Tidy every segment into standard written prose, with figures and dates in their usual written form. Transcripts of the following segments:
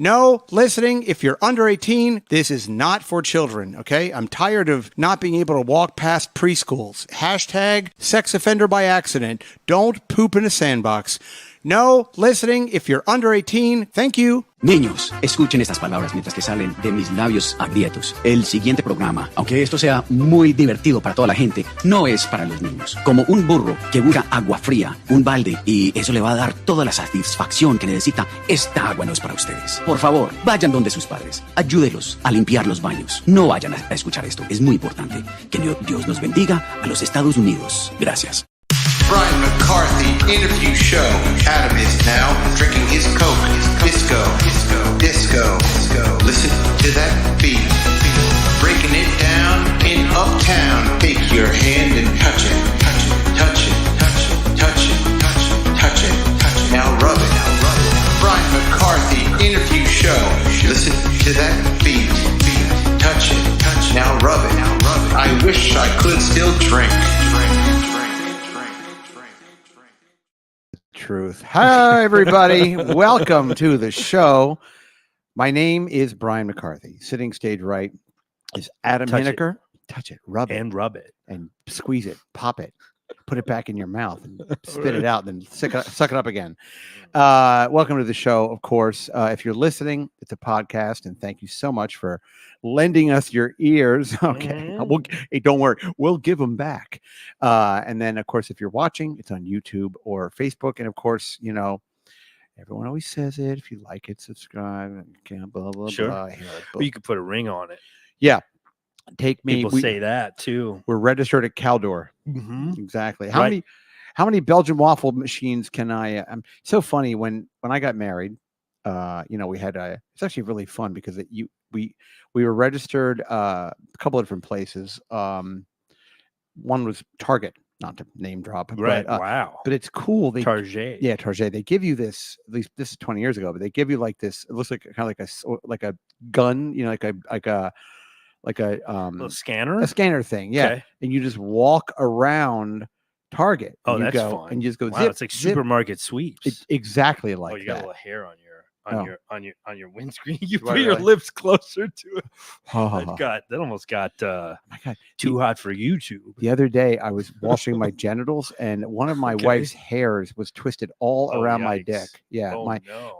No listening. If you're under 18, this is not for children, okay? I'm tired of not being able to walk past preschools. Hashtag sex offender by accident. Don't poop in a sandbox. No listening. If you're under 18, thank you. Niños, escuchen estas palabras mientras que salen de mis labios agrietos. El siguiente programa, aunque esto sea muy divertido para toda la gente, no es para los niños. Como un burro que busca agua fría, un balde, y eso le va a dar toda la satisfacción que necesita, esta agua no es para ustedes. Por favor, vayan donde sus padres. Ayúdelos a limpiar los baños. No vayan a escuchar esto. Es muy importante. Que Dios nos bendiga a los Estados Unidos. Gracias. Brian McCarthy interview show. Adam is now drinking his Coke. Disco. Listen to that beat. Breaking it down in Uptown. Take your hand and touch it. Touch it. Now rub it. Brian McCarthy interview show. Listen to that beat. Touch it. Now rub it. I wish I could still drink. Truth. Hi, everybody. Welcome to the show. My name is Brian McCarthy. Sitting stage right is Adam Hineker. Touch it, rub it, and squeeze it, pop it, put it back in your mouth, and spit it out, then suck it up again. Welcome to the show. Of course, if you're listening, it's a podcast, and thank you so much for lending us your ears. Okay, hey, don't worry, we'll give them back. And then, of course, if you're watching, it's on YouTube or Facebook, and of course, you know, everyone always says it. If you like it, subscribe. Blah blah sure. blah. Or you could put a ring on it. Yeah. Take me. People say that too. We're registered at Caldor. Mm-hmm. Exactly. How many Belgian waffle machines can I? So funny when I got married. You know, we had it's actually really fun because we were registered a couple of different places. One was Target, not to name drop, right? But, wow. But it's cool. Target. Yeah, Target. They give you this. At least this is 20 years ago, but they give you like this. It looks like kind of like a gun. You know, like a little scanner, a scanner thing, yeah. Okay. And you just walk around Target. Oh, that's fun. And and you just go. Wow, zip, it's like zip. Supermarket sweeps. It's exactly like that. You got a little hair on your windscreen. You put right, your lips closer to it. That almost got my God, too hot for YouTube. The other day I was washing my genitals and one of my wife's hairs was twisted all around my dick. Yeah,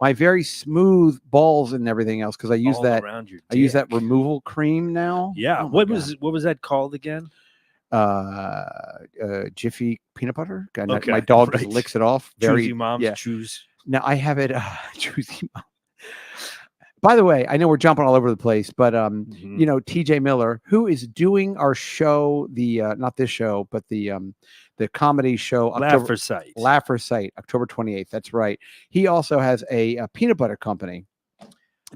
my very smooth balls and everything else because I use I use that removal cream now. Yeah. What was that called again? Jiffy peanut butter. My dog just licks it off. Choosy moms choose. Now I have it. Choosy mom. By the way, I know we're jumping all over the place, but you know, TJ Miller, who is doing our show, not this show, but the comedy show, Laugh for Sight, October 28th. That's right. He also has a peanut butter company,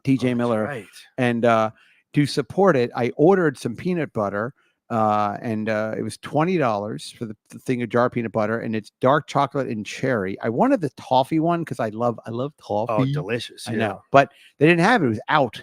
TJ Miller, right. And to support it, I ordered some peanut butter. And it was $20 for the thing of jar peanut butter, and it's dark chocolate and cherry. I wanted the toffee one because I love toffee. Oh, delicious! I know, but they didn't have it. It was out,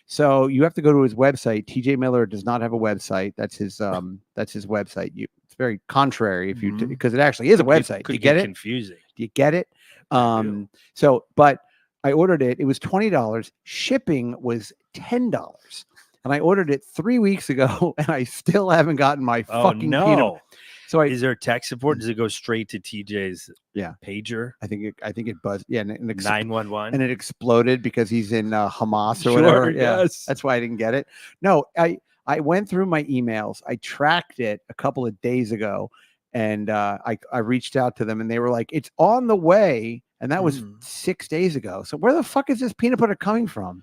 so you have to go to his website. TJ Miller does not have a website. That's his website. It's very contrary if you because it actually is a website. Do you get it? Confusing. Do you get it? So, but I ordered it. It was $20. Shipping was $10. And I ordered it 3 weeks ago, and I still haven't gotten my fucking peanut. So is there tech support? Does it go straight to TJ's pager? I think it buzzed. Yeah, and 911, and it exploded because he's in Hamas or whatever. Yeah, yes. That's why I didn't get it. No, I went through my emails. I tracked it a couple of days ago, and I reached out to them, and they were like, "It's on the way," and that was 6 days ago. So where the fuck is this peanut butter coming from?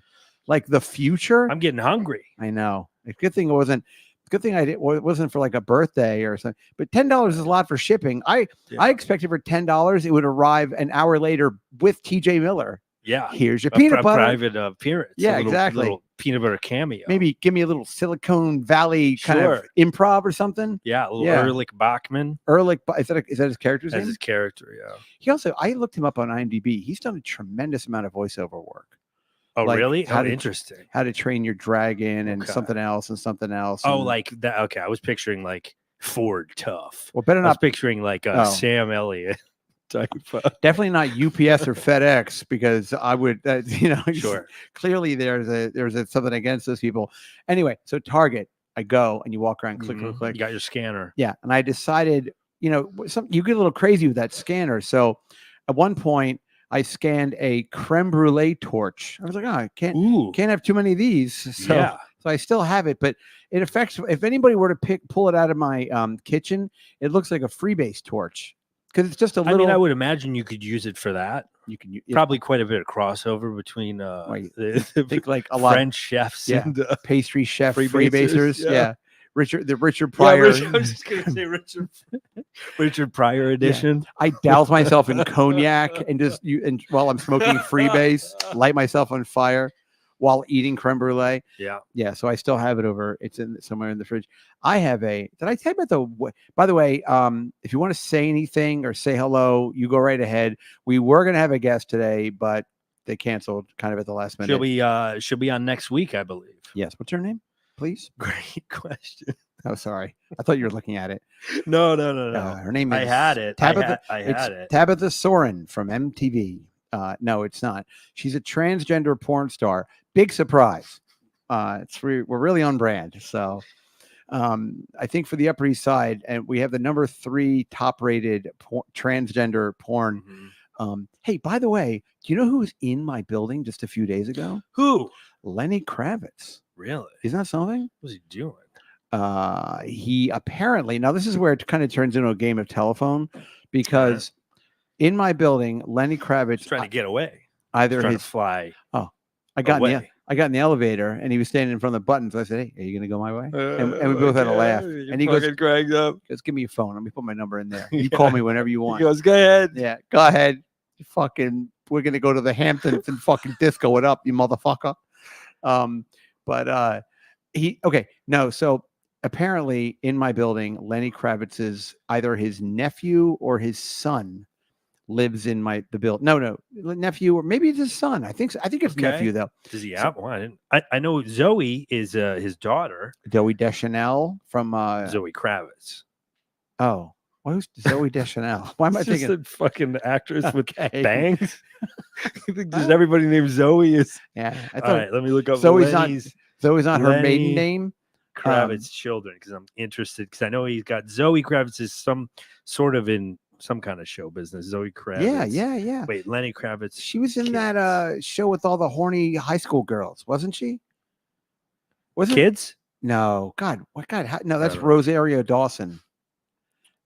Like the future? I'm getting hungry. I know. It's a good thing it wasn't. Good thing it wasn't for like a birthday or something. But $10 is a lot for shipping. I expected for $10 it would arrive an hour later with TJ Miller. Yeah. Here's your peanut butter. Private appearance. Yeah, exactly. Little peanut butter cameo. Maybe give me a little Silicon Valley kind of improv or something. Yeah, a little Ehrlich Bachman. Is that his character's name? That's his character. Yeah. He also, I looked him up on IMDb. He's done a tremendous amount of voiceover work. Oh, like really? Interesting. How to Train Your Dragon and something else and something else. Oh, like that. Okay. I was picturing like Ford Tough. Well, better not. I was picturing like Sam Elliott. Definitely not UPS or FedEx, because I would, Sure. Clearly there's something against those people. Anyway, so Target, I go and you walk around, click. You got your scanner. Yeah, and I decided, you get a little crazy with that scanner. So at one point, I scanned a creme brulee torch. I was like, oh, I can't have too many of these. So I still have it, but it affects. If anybody were to pull it out of my kitchen, it looks like a freebase torch, because it's just a little. I mean, I would imagine you could use it for that. You can probably quite a bit of crossover between think like a lot French chefs and pastry chef freebasers. Yeah. Richard Pryor. I was just gonna say Richard Pryor edition. Yeah. I douse myself in cognac and while I'm smoking freebase, light myself on fire while eating creme brulee. Yeah. So I still have it over. It's somewhere in the fridge. I have did I tell you about by the way, if you want to say anything or say hello, you go right ahead. We were going to have a guest today, but they canceled kind of at the last minute. She'll be on next week, I believe. Yes. What's her name, please? Great question. Oh, sorry. I thought you were looking at it. No. Her name is I had it. Tabitha, I had it. Tabitha Soren from MTV. No, it's not. She's a transgender porn star. Big surprise. We're really on brand. So I think for the Upper East Side, and we have the number 3 top rated transgender porn. Hey, by the way, do you know who was in my building just a few days ago? Who? Lenny Kravitz. Really? Isn't that something? What was he doing? He apparently, now this is where it kind of turns into a game of telephone, because in my building, Lenny Kravitz trying to get away. Either trying to fly. Oh, I got in the elevator and he was standing in front of the buttons. I said, "Hey, are you going to go my way?" And we both had a laugh. And he goes, "Give me your phone. Let me put my number in there. You call me whenever you want." He goes, "Go ahead." Yeah, go ahead. We're going to go to the Hamptons and fucking disco it up, you motherfucker. So apparently in my building, Lenny Kravitz's either his nephew or his son lives in the building. No, nephew, or maybe it's his son. I think it's nephew though. Does he have one? I know Zoe is his daughter. Zoe Deschanel from Zoe Kravitz. Oh, who's Zoe Deschanel? Why am I thinking a fucking actress with bangs? Does everybody named Zoe is? Yeah. All right, let me look up Zoe's not her maiden name. Kravitz children, because I'm interested, because I know he's got Zoe Kravitz is some sort of in some kind of show business. Zoe Kravitz. Yeah. Wait, Lenny Kravitz. She was in that show with all the horny high school girls, wasn't she? Was Kids? No. God, what God? No, that's Rosario Dawson.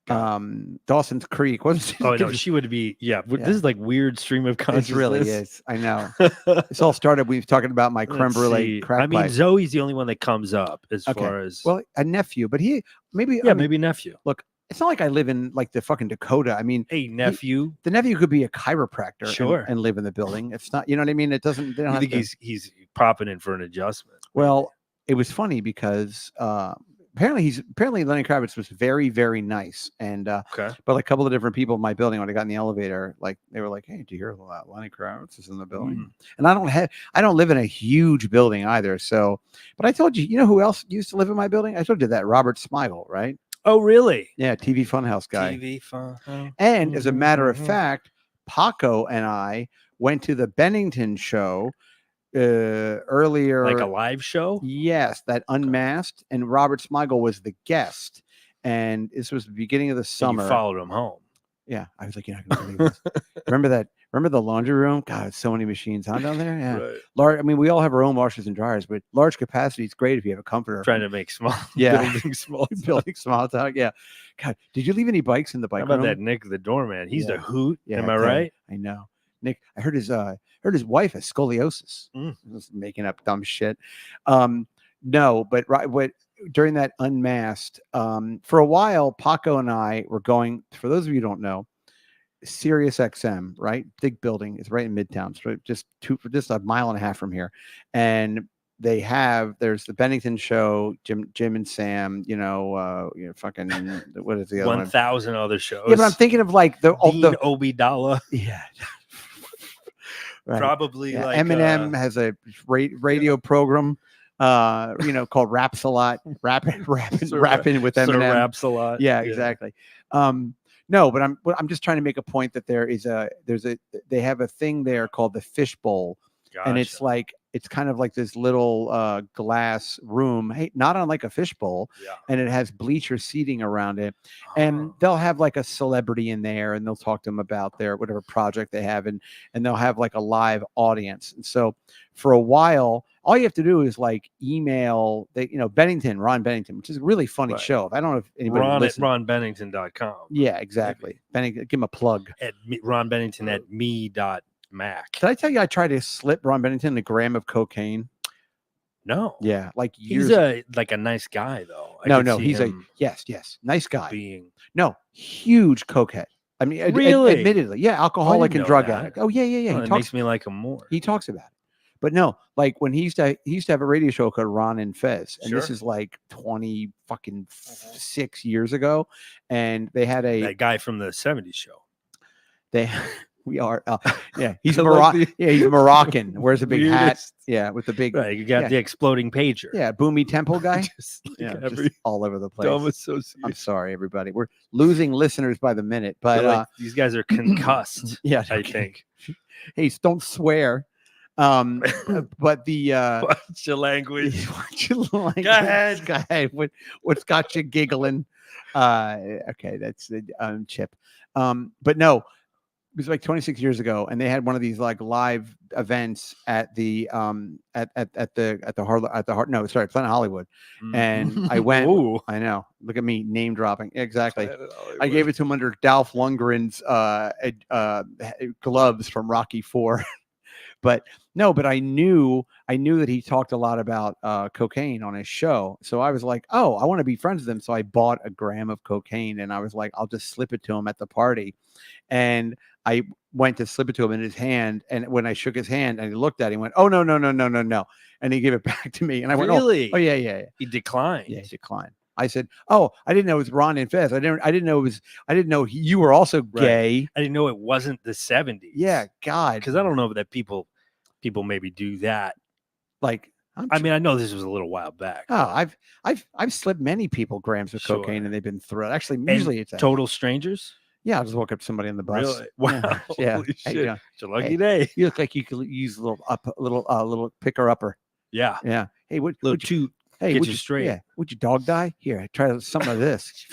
Dawson's Creek, wasn't she? Oh no, she would be. Yeah, this is like weird stream of consciousness. It really is. I know. It's all started. We were talking about my creme brulee crack I mean, pipe. Zoe's the only one that comes up as far as a nephew, but maybe nephew. Look, it's not like I live in like the fucking Dakota. I mean, a nephew. The nephew could be a chiropractor, sure, and live in the building. It's not, you know what I mean. It doesn't. They don't think he's popping in for an adjustment. Well, it was funny because apparently Lenny Kravitz was very, very nice, and but a couple of different people in my building, when I got in the elevator, like they were like, "Hey, do you hear that Lenny Kravitz is in the building?" And I don't live in a huge building either. So, but I told you, you know who else used to live in my building? I told you that Robert Smigel, right? Oh, really? Yeah, TV Funhouse guy. TV Funhouse. And as a matter of fact, Paco and I went to the Bennington show earlier, like a live show. Yes, that Unmasked, and Robert Smigel was the guest, and this was the beginning of the summer. And you followed him home. Yeah, I was like, you're not gonna believe this. Remember the laundry room? God, so many machines down there. Yeah, right. Large. I mean, we all have our own washers and dryers, but large capacity is great if you have a comforter. Trying to make small. Yeah, building small talk. Yeah. God, did you leave any bikes in the bike room? How about that Nick the doorman? He's the hoot. Yeah, am I right? I know. Nick, I heard his wife has scoliosis. I was making up dumb shit. No, but during that Unmasked, for a while, Paco and I were going. For those of you who don't know, Sirius XM, right? Big building. It's right in Midtown. So just a mile and a half from here, and there's the Bennington show, Jim and Sam, fucking what is the other 1,000 other shows. Yeah, but I'm thinking of like the Obidala. Yeah. Right. Probably like Eminem has a radio program called Raps a Lot, rapping with Eminem. Raps a Lot. Yeah, exactly. No, but I'm just trying to make a point that they have a thing there called the Fishbowl, and it's like it's kind of like this little glass room, not unlike a fishbowl, and it has bleacher seating around it, and they'll have like a celebrity in there, and they'll talk to them about their whatever project they have, and they'll have like a live audience. And so for a while, all you have to do is like email Ron Bennington, which is a really funny show. I don't know if anybody listens. ronbennington.com. Yeah, exactly. Bennington, give him a plug. At ronbennington@me.mac. Did I tell you I tried to slip Ron Bennington a gram of cocaine? No. Yeah, like years. He's a nice guy though. No, he's yes, nice guy. Huge cokehead. I mean, really? Admittedly, yeah, alcoholic and drug addict. Oh yeah. It makes me like him more. He talks about it. But no, like when he used to have a radio show called Ron and Fez, and this is like 26 years ago, and they had that guy from the 70s show. He's he's Moroccan, wears a big hat, with the big you got the exploding pager, Boomy Temple guy, just all over the place. I'm sorry, everybody, we're losing listeners by the minute, but these guys are concussed. I think. Hey, don't swear. But the what's your language? Go ahead. What's got you giggling? Okay, that's the Chip. But no, it was like 26 years ago, and they had one of these like live events at the Planet Hollywood, and I went. Ooh. I know. Look at me name dropping. Exactly. I gave it to him under Dolph Lundgren's gloves from Rocky IV. But I knew that he talked a lot about cocaine on his show. So I was like, oh, I want to be friends with him. So I bought a gram of cocaine, and I was like, I'll just slip it to him at the party. And I went to slip it to him in his hand. And when I shook his hand and he looked at it, he went, oh, no. And he gave it back to me. And I went, really? Oh, yeah. He declined. Yeah, he declined. I said, "Oh, I didn't know it was Ron and Fez. I didn't know you were also gay. Right. I didn't know it wasn't the 70s. Yeah, God, because I don't know that people maybe do that. Like, I mean, I know this was a little while back. Oh, I've slipped many people grams of cocaine, and they've been thrilled. Actually, usually it's total strangers. Yeah, I'll just walk up to somebody on the bus. Really? Wow. Yeah. Holy shit. Hey, it's a lucky day. You look like you could use a little picker upper. Yeah. Yeah. Hey, Hey, get you straight. Yeah. Would your dog die? Here, try some of this.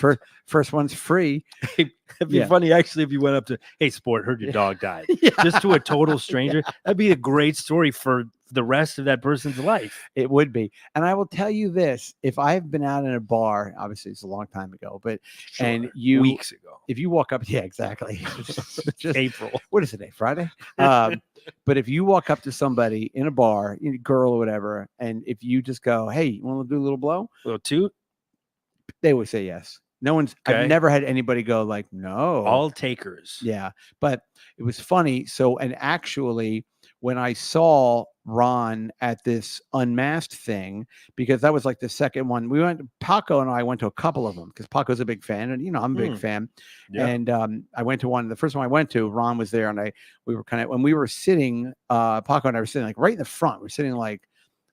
First one's free. It'd be funny, actually, if you went up to, hey, sport, heard your dog died. Just to a total stranger. That'd be a great story for the rest of that person's life. It would be. And I will tell you this, if I've been out in a bar, obviously it's a long time ago, but weeks ago. If you walk up, exactly. just April. What is today? Friday? But if you walk up to somebody in a bar, girl or whatever, and if you just go, hey, you want to do a little blow? A little toot? They always say yes. I've never had anybody go like, no. All takers. Yeah. But it was funny. So, and actually, when I saw Ron at this Unmasked thing, because that was like the second one, Paco and I went to a couple of them because Paco's a big fan, and I'm a big fan. Yeah. And I went to one. The first one I went to, Ron was there, and we were when we were sitting, Paco and I were sitting like right in the front. We're sitting like,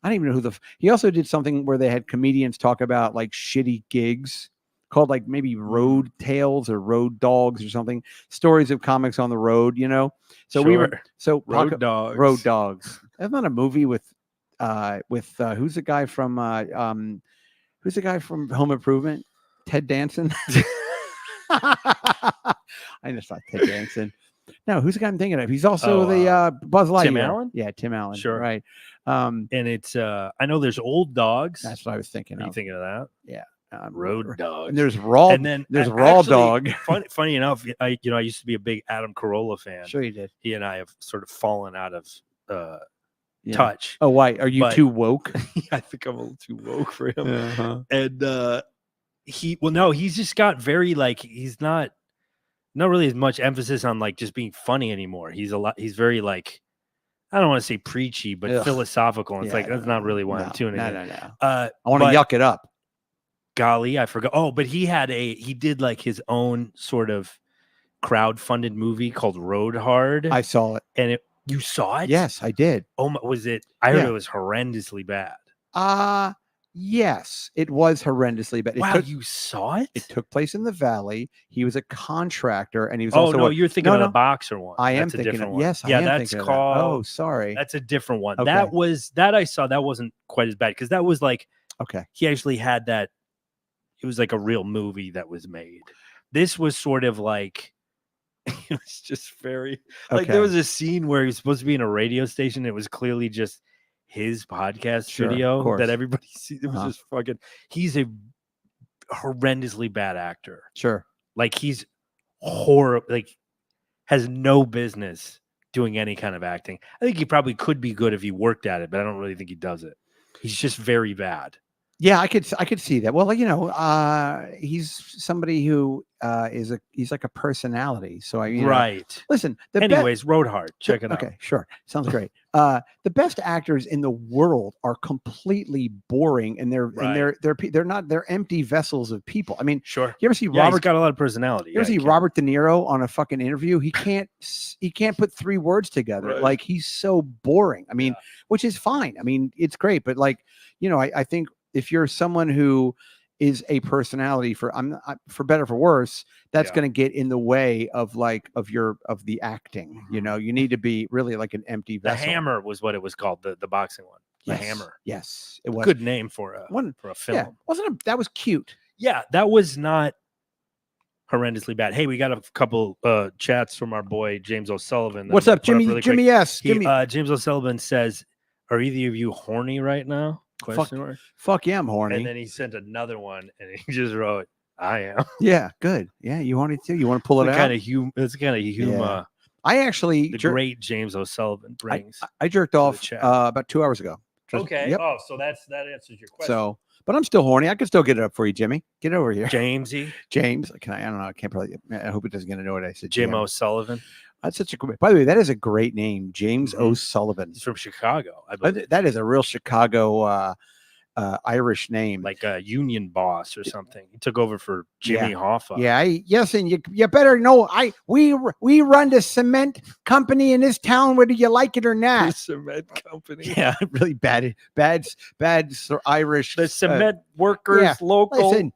I don't even know he also did something where they had comedians talk about like shitty gigs called like maybe Road Tales or Road Dogs or something, stories of comics on the road, So we were Road Dogs. That's not a movie with who's the guy from Home Improvement? Ted Danson. I just thought Ted Danson. No, who's the guy I'm thinking of? He's also the Buzz Lightyear. Tim Allen? Yeah, Tim Allen. Sure. Right. And it's I know there's Old Dogs. That's what I was thinking of. Are you thinking of that? Yeah. Road Dogs. And there's Raw. And then there's Raw Dog. Funny enough, I used to be a big Adam Carolla fan. Sure, you did. He and I have sort of fallen out of touch. Oh, why? Are you too woke? I think I'm a little too woke for him. Uh-huh. And he's just got very he's not really as much emphasis on like just being funny anymore. He's very like, I don't want to say preachy, but philosophical. And it's that's not really why I'm tuning in. No. I want to yuck it up. Golly, I forgot. Oh, but he did like his own sort of crowd-funded movie called Road Hard. I saw it. And you saw it? Yes, I did. Oh, was it? I heard it was horrendously bad. Yes, it was horrendously bad. Wow, you saw it? It took place in the Valley. He was a contractor, and he was Oh also. no, you're thinking of the boxer one. I am that's a thinking different of, one. yes, I yeah, am that's thinking called. Of that. Oh, sorry. That's a different one. Okay. That I saw. That wasn't quite as bad because that was like. Okay. He actually had that. It was like a real movie that was made. This was sort of like. It was just very like there was a scene where he was supposed to be in a radio station. It was clearly just his podcast video that everybody sees. It was just fucking. He's a horrendously bad actor. Sure, like he's horrible. Like has no business doing any kind of acting. I think he probably could be good if he worked at it, but I don't really think he does it. He's just very bad. Yeah, I could see that. Well, he's somebody who he's like a personality. So right. Listen. Anyways, Road Hard. Check it out. Okay, sure. Sounds great. The best actors in the world are completely boring, and they're empty vessels of people. I mean, sure. You ever see Robert? He's got a lot of personality. You ever see Robert De Niro on a fucking interview? He can't put 3 words together. Right. Like he's so boring. I mean, which is fine. I mean, it's great, but like I think. If you're someone who is a personality for better or for worse, that's going to get in the way of the acting. You need to be really like an empty vessel. The Hammer was what it was called, the boxing one. The Hammer. Yes, it was good name for a film. Yeah, that was cute. Yeah, that was not horrendously bad. Hey, we got a couple chats from our boy James O'Sullivan. What's up, Jimmy? Really Jimmy S. James O'Sullivan says, "Are either of you horny right now?" Fuck yeah, I'm horny. And then he sent another one, and he just wrote, "I am." Yeah, good. Yeah, you horny too? You want to pull it out? It's kind of humor. I actually the great James O'Sullivan brings. I jerked off about 2 hours ago. Okay. Yep. Oh, so that answers your question. But I'm still horny. I can still get it up for you, Jimmy. Get over here, Jamesy. James. I don't know. I can't probably. I hope it doesn't get to know what I said. Jim O'Sullivan. That's such a great. By the way, that is a great name, James O'Sullivan. He's from Chicago, I believe. That is a real Chicago Irish name, like a union boss or something. He took over for Jimmy Hoffa. Yeah, and you better know. We run the cement company in this town, whether you like it or not. The cement company. Yeah, really bad Irish. The cement workers local. Listen,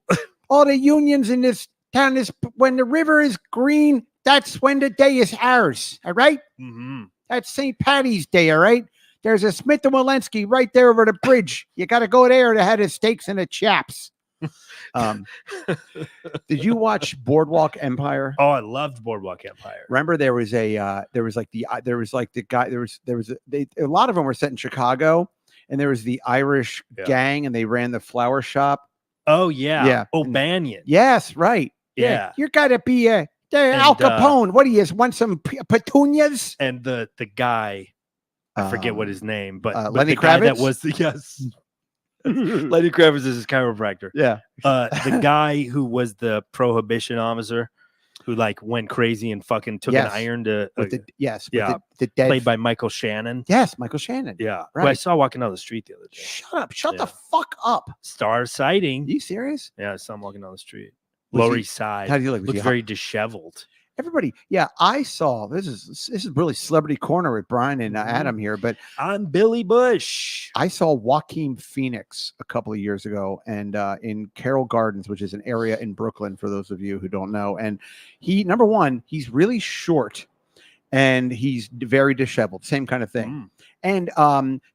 all the unions in this town is when the river is green. That's when the day is ours. All right. Mm-hmm. That's St. Patty's Day. All right. There's a Smith and Walensky right there over the bridge. You got to go there to have the steaks and the chaps. Did you watch Boardwalk Empire? Oh, I loved Boardwalk Empire. Remember a lot of them were set in Chicago, and there was the Irish gang, and they ran the flower shop. Oh yeah. O'Banion. Yes, right. Yeah. You got to be Al Capone. What do you want? Some petunias? And the guy. I forget what his name, but Lenny the guy Kravitz. That was Lenny Kravitz is his chiropractor. Yeah. The guy who was the prohibition officer who went crazy and fucking took an iron to the dead, played by Michael Shannon. Yes, Michael Shannon. Yeah. Right. Who I saw walking down the street the other day. Shut the fuck up. Star sighting. Are you serious? Yeah, I saw him walking down the street. Lower East Side. How do you look? Looked very disheveled. Everybody, I saw this is really celebrity corner with Brian and Adam here, but I'm Billy Bush. I saw Joaquin Phoenix a couple of years ago, and in Carroll Gardens, which is an area in Brooklyn for those of you who don't know. And number one, he's really short, and he's very disheveled, same kind of thing. And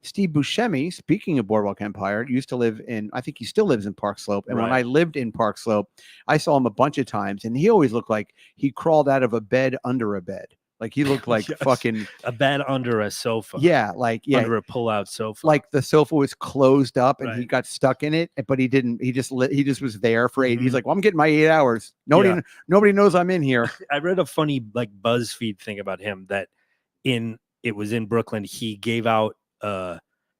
Steve Buscemi, speaking of Boardwalk Empire, used to live I think he still lives in Park Slope. And when I lived in Park Slope, I saw him a bunch of times, and he always looked like he crawled out of a bed under a bed. Like he looked like fucking a bed under a sofa. Yeah, under a pull-out sofa. Like the sofa was closed up and he got stuck in it, but he didn't. He just was there for 8. He's like, "Well, I'm getting my 8 hours. Nobody knows I'm in here." I read a funny BuzzFeed thing about him that it was in Brooklyn. He gave out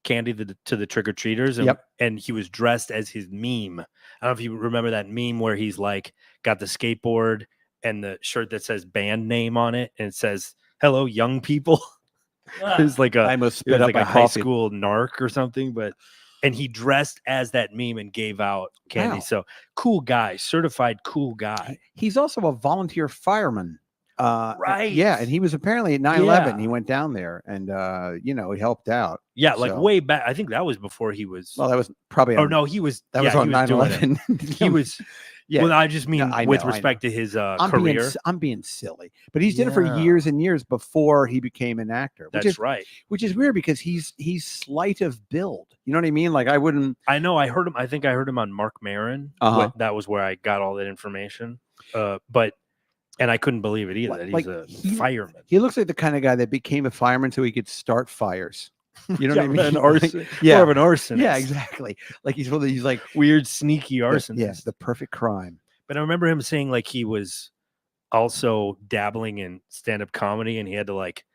candy to the trick-or-treaters, and he was dressed as his meme. I don't know if you remember that meme where he's got the skateboard and the shirt that says band name on it, and it says "Hello, young people." It's like I must spit up like my a high coffee. school narc or something, and he dressed as that meme and gave out candy. Wow. So cool guy, certified cool guy. He's also a volunteer fireman. Right. Yeah, and he was apparently at 9/11. Yeah. He went down there and he helped out. Yeah, like So- way back. I think that was before he was. Well, that was probably. Oh no, he was. That was on 9/11. He was. Yeah. Well, I just mean No, I with know, respect to his I'm career. I'm being silly, but he's did it for Yeah. years and years before he became an actor. That's right. Which is weird because he's slight of build. You know what I mean? Like I wouldn't. I know. I heard him. I think I heard him on Mark Maron. Uh-huh. That was where I got all that information. And I couldn't believe it either. That Like, he's a fireman. He looks like the kind of guy that became a fireman so he could start fires. You know what I mean? An arson. Like, yeah, More of an arsonist. yeah, exactly. Like he's one of these like Weird, sneaky arsonist. Yeah, the perfect crime. But I remember him saying like he was also dabbling in stand-up comedy, and he had to like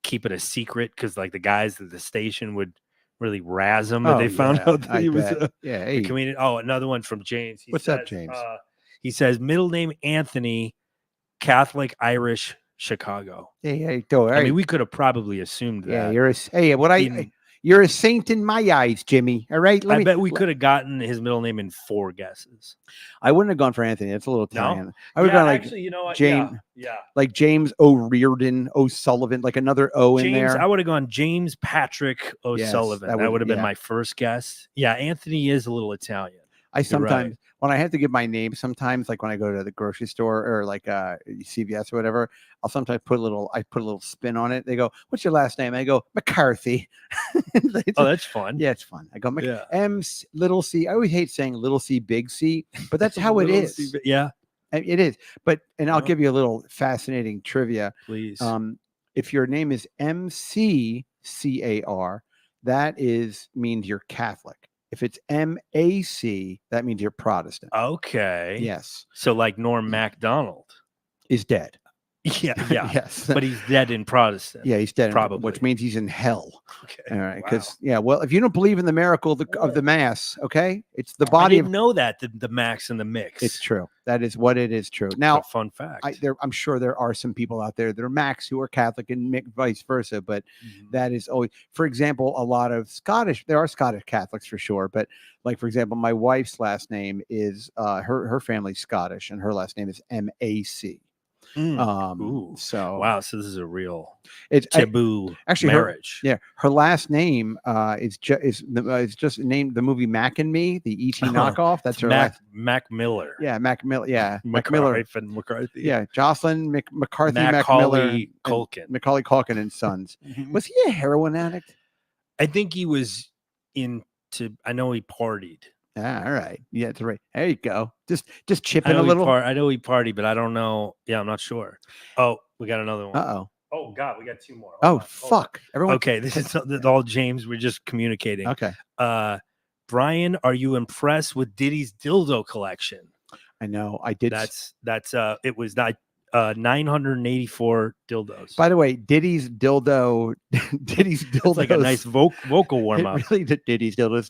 keep it a secret because like the guys at the station would really razz him. That they found out that he was a comedian. Oh, another one from James. What's up, James? He says middle name Anthony, Catholic, Irish, Chicago. I mean, we could have probably assumed that. Yeah, you're a saint in my eyes, Jimmy. All right, I bet we could have gotten his middle name in 4 guesses. I wouldn't have gone for Anthony. That's a little Italian. No? I would have gone like actually, you know what? James, yeah. like James O'Riordan, O'Sullivan, like another O in James, there. I would have gone James Patrick O'Sullivan. That would have been my first guess. Yeah, Anthony is a little Italian. I sometimes, when I have to give my name, sometimes like when I go to the grocery store or like CVS or whatever, I'll sometimes put a little spin on it. They go, "What's your last name?" I go, "McCarthy." Oh, that's fun. Yeah, it's fun. I go, M little C. I always hate saying little C, big C, but that's how it is. Yeah, it is. And I'll give you a little fascinating trivia. Please. If your name is MCCAR, that means you're Catholic. If it's MAC, that means you're Protestant. Okay. Yes. So like Norm Macdonald is dead. Yeah. Yes. But he's dead in Protestant. Yeah, he's dead. Probably. Which means he's in hell. Okay. All right. Because well, if you don't believe in the miracle of the Mass, okay, it's the I body didn't know that the Max and the Mix. It's true. That is what it is. True. Now, a fun fact. I'm sure there are some people out there that are Max who are Catholic and vice versa, but that is always, for example, a lot of there are Scottish Catholics for sure, but like, for example, my wife's last name is her family's Scottish and her last name is MAC. So wow, so this is a real taboo marriage. Her last name is just named the movie Mac and Me, the ET knockoff. That's her Mac Miller. Yeah, Mac Miller. Yeah, Mac Miller. McCarthy. Yeah, Jocelyn McCarthy, Macaulay Culkin. Macaulay Culkin and Sons. Was he a heroin addict? I think he was I know he partied. Ah, all right. Yeah, that's right. There you go. Just chip in a little. I know he partied, but I don't know. Yeah, I'm not sure. Oh, we got another one. Oh God, we got 2 more. Hold on. Fuck. Everyone. Okay, this is all James. We're just communicating. Okay. Brian, are you impressed with Diddy's dildo collection? I know. I did. It was not 984 dildos. By the way, Diddy's dildo. It's like a nice vocal warm up. Really, Diddy's dildos.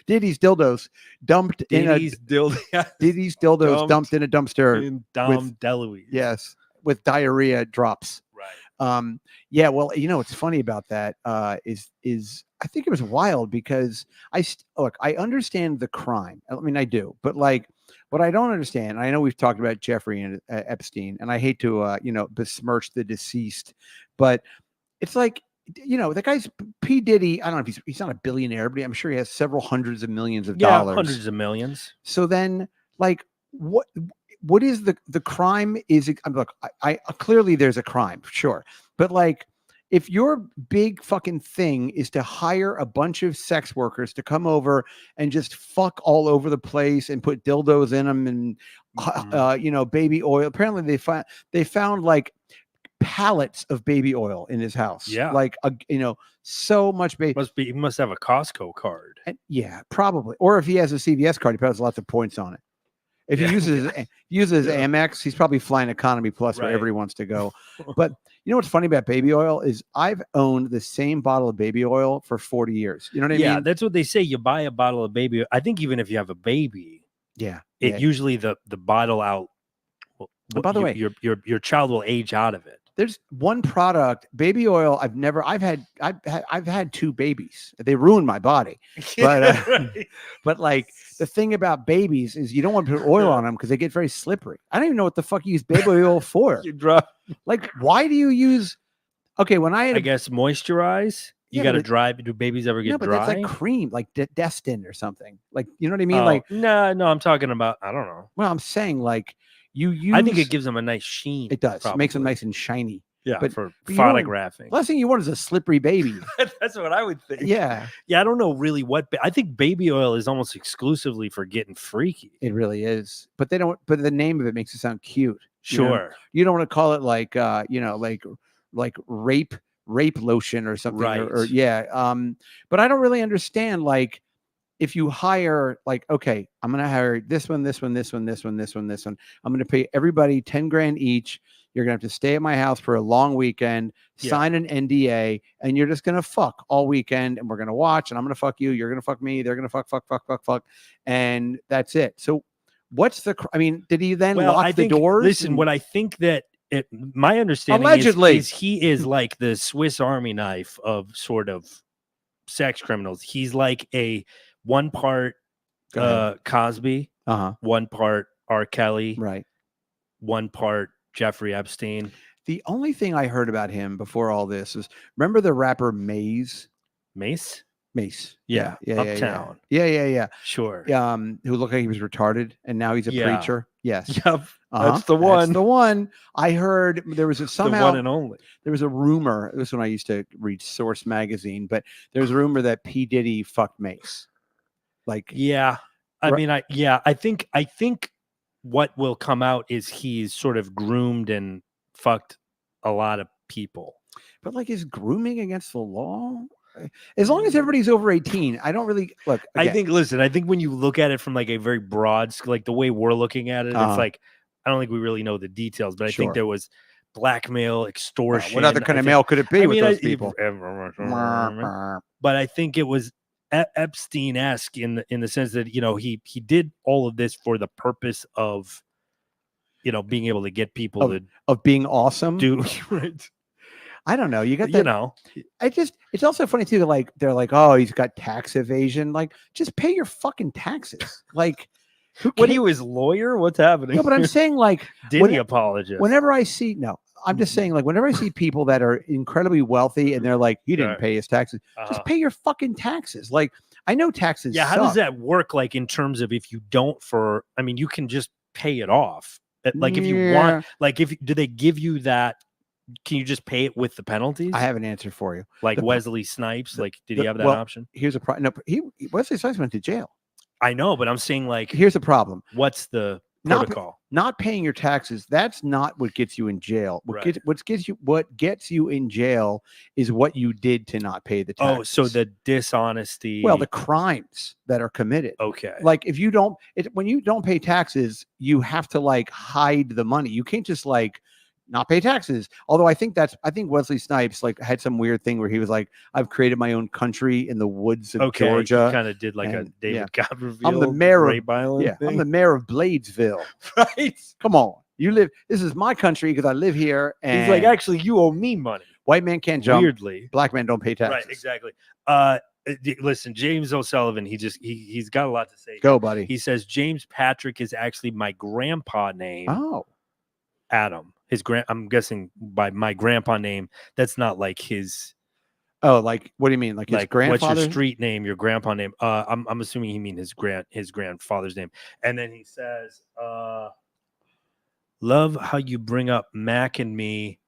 Diddy's dildos dumped Diddy's dildos dumped in a dumpster in Dom DeLuise. Yes, with diarrhea drops. Right. Yeah. Well, what's funny about that is I think it was wild because I understand the crime. I mean, I do, but like. What I don't understand, I know we've talked about Jeffrey and Epstein, and I hate to, besmirch the deceased, but it's like, the guy's P. Diddy. I don't know if he's not a billionaire, but I'm sure he has several hundreds of millions of dollars. Hundreds of millions. So then, like, what is the crime? Look, I clearly there's a crime, sure, but like. If your big fucking thing is to hire a bunch of sex workers to come over and just fuck all over the place and put dildos in them and, baby oil. Apparently they found like pallets of baby oil in his house. Yeah. Like, so much baby. He must have a Costco card. And, yeah, probably. Or if he has a CVS card, he probably has lots of points on it. If he uses Amex, he's probably flying economy plus wherever he wants to go. But you know what's funny about baby oil is I've owned the same bottle of baby oil for 40 years. You know what I mean? Yeah, that's what they say. You buy a bottle of baby. I think even if you have a baby, usually the bottle out. By the way, your child will age out of it. There's one product, baby oil. I've had 2 babies. They ruined my body. But Right. but like the thing about babies is you don't want to put oil on them because they get very slippery. I don't even know what the fuck you use baby oil for. You drop. Like, why do you use? Okay, when I guess moisturize. You Yeah, got to but dry. Do babies ever get no, but dry? that's like cream, like Destin or something. Like, you know what I mean? Oh, Like, no, I'm talking about. I don't know. well, I'm saying like you use. I think it gives them a nice sheen. It does. It makes them probably. nice and shiny. Yeah, but for you don't want- photographing. Last thing you want is a slippery baby. That's what I would think. Yeah, Yeah, I don't know really what. I think baby oil is almost exclusively for getting freaky. it really is. But they don't. But the name of it makes it sound cute. You know? Sure. You don't want to call it like like rape lotion or something. Right. Or yeah. But I don't really understand like. If you hire, like, okay, I'm going to hire this one. I'm going to pay everybody 10 grand each. You're going to have to stay at my house for a long weekend, sign an NDA, and you're just going to fuck all weekend. And we're going to watch, and I'm going to fuck you. You're going to fuck me. They're going to fuck. And that's it. So did he then lock the doors? Listen, what I think that my understanding Allegedly. is he is like the Swiss Army knife of sort of sex criminals. He's like a one part Cosby, one part R. Kelly, right, one part Jeffrey Epstein. The only thing I heard about him before all this is, remember the rapper Mace? Yeah. Uptown. Yeah. Sure. Who looked like he was retarded, and now he's a preacher. Yes. Yep. That's the one. That's the one. I heard there was somehow the one and only. There was a rumor. This is when I used to read Source magazine, but there's a rumor that P. Diddy fucked Mace. Like, yeah. I think what will come out is he's sort of groomed and fucked a lot of people. But like, is grooming against the law? As long as everybody's over 18, I don't really look. Again, I think when you look at it from like a very broad, like the way we're looking at it, it's like, I don't think we really know the details, but I think there was blackmail, extortion. What other kind of mail could it be with those people? But I think it was Epstein-esque in the sense that, he did all of this for the purpose of, being able to get people of being awesome. Right. I don't know. You got that. It's also funny too. Like, they're like, oh, he's got tax evasion. Like, just pay your fucking taxes. Like, what are you, his lawyer? What's happening? No, but I'm saying like, Diddy apologist. Whenever I see, I'm just saying, like, whenever I see people that are incredibly wealthy and they're like, he didn't pay his taxes, just pay your fucking taxes. Like, I know taxes. Yeah. How does that work? Like, in terms of if you don't you can just pay it off. Like, if you want, like, do they give you that? Can you just pay it with the penalties? I have an answer for you. Like Wesley Snipes, did he have that option? Here's a problem. No, Wesley Snipes went to jail. I know, but I'm saying, like, here's the problem. What's the protocol? Not paying your taxes. That's not what gets you in jail. What gets you in jail is what you did to not pay the taxes. Oh, so the dishonesty. Well, the crimes that are committed. Okay. Like, if when you don't pay taxes, you have to like hide the money. You can't just like not pay taxes. Although I think Wesley Snipes like had some weird thing where he was like, I've created my own country in the woods of Georgia. Kind of did like a David Copperfield. I'm the mayor of Island. I'm the mayor of Bladesville. Right. Come on. This is my country because I live here. And he's like, actually, you owe me money. White man can't jump. Weirdly. Black men don't pay taxes. Right, exactly. Listen, James O'Sullivan, he's got a lot to say. Go, buddy. He says James Patrick is actually my grandpa name. Oh. Adam. I'm guessing by my grandpa name, that's not like his. Oh, like, what do you mean? Like his grandfather? What's your street name? Your grandpa name? I'm assuming he means his grandfather's name. And then he says, love how you bring up Mac and me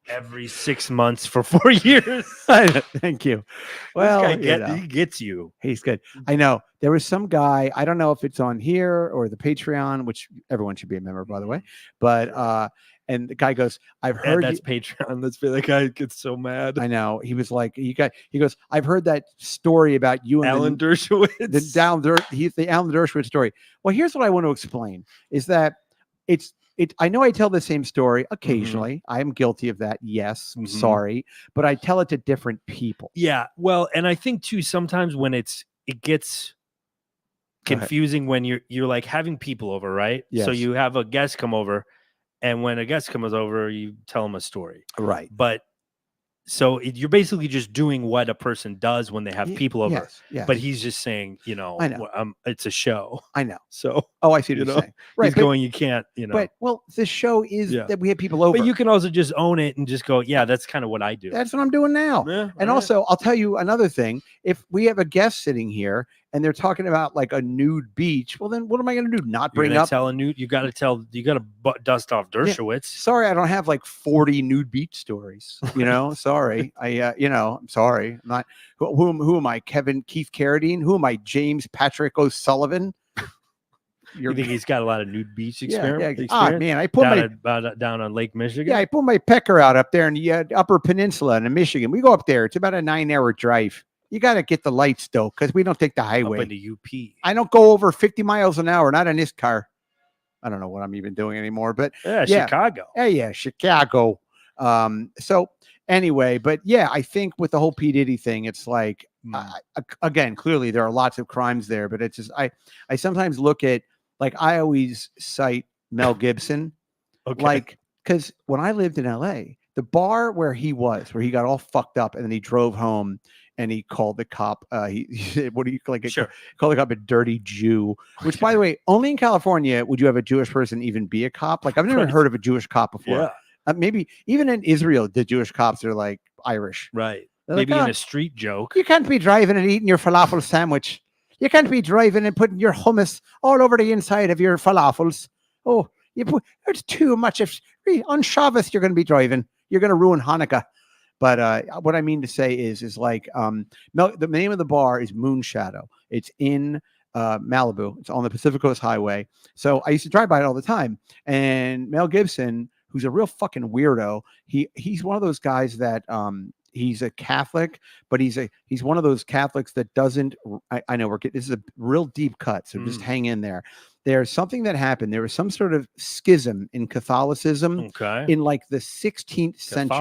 every 6 months for 4 years. Thank you. Well, he gets you. He's good. I know there was some guy. I don't know if it's on here or the Patreon, which everyone should be a member, by the way. But and the guy goes, "I've heard that's Patreon." That's the guy gets so mad. I know. He was like, he goes, "I've heard that story about you and Alan Dershowitz." The Alan Dershowitz story. Well, here's what I want to explain: is that I know I tell the same story occasionally. Mm-hmm. I am guilty of that. Yes, I'm sorry, but I tell it to different people. Yeah, well, and I think too sometimes when it gets confusing when you're like having people over, right? Yes. So you have a guest come over, And when a guest comes over, you tell them a story. Right. But so you're basically just doing what a person does when they have people over. Yes, yes. But he's just saying, I know. It's a show. I know. So, I see what you're saying. Right. He's going, you can't, But, the show is that we have people over. But you can also just own it and just go, yeah, that's kind of what I do. That's what I'm doing now. Yeah, and also, I'll tell you another thing. If we have a guest sitting here and they're talking about like a nude beach, well, then what am I going to do? Not bring up tell a nude? You got to dust off Dershowitz. Sorry, I don't have like 40 nude beach stories. Sorry, I'm sorry. I'm not. Who am I? Keith Carradine? Who am I? James Patrick O'Sullivan? You think he's got a lot of nude beach experience? Man, I put down on Lake Michigan. Yeah, I put my pecker out up there in the Upper Peninsula in Michigan. We go up there. It's about a 9-hour drive. You got to get the lights though, because we don't take the highway. Up into UP. I don't go over 50 miles an hour. Not in this car. I don't know what I'm even doing anymore, but Chicago. Yeah, Chicago. So anyway, but I think with the whole P. Diddy thing, it's like again, clearly there are lots of crimes there, but it's just I sometimes look at. Like I always cite Mel Gibson, because when I lived in LA, the bar where he got all fucked up and then he drove home and he called the cop. He said, "What do you call the cop a dirty Jew?" Which, by the way, only in California would you have a Jewish person even be a cop. Like I've never heard of a Jewish cop before. Yeah. Maybe even in Israel, the Jewish cops are like Irish, right? They're maybe in a street joke. You can't be driving and eating your falafel sandwich. You can't be driving and putting your hummus all over the inside of your falafels. Oh, there's too much. On Shabbos, you're going to be driving. You're going to ruin Hanukkah. But what I mean to say is like the name of the bar is Moonshadow. It's in Malibu. It's on the Pacific Coast Highway. So I used to drive by it all the time. And Mel Gibson, who's a real fucking weirdo, he's one of those guys that he's a Catholic, but he's one of those Catholics that doesn't. I know this is a real deep cut, so just hang in there. There's something that happened. There was some sort of schism in Catholicism in like the 16th century.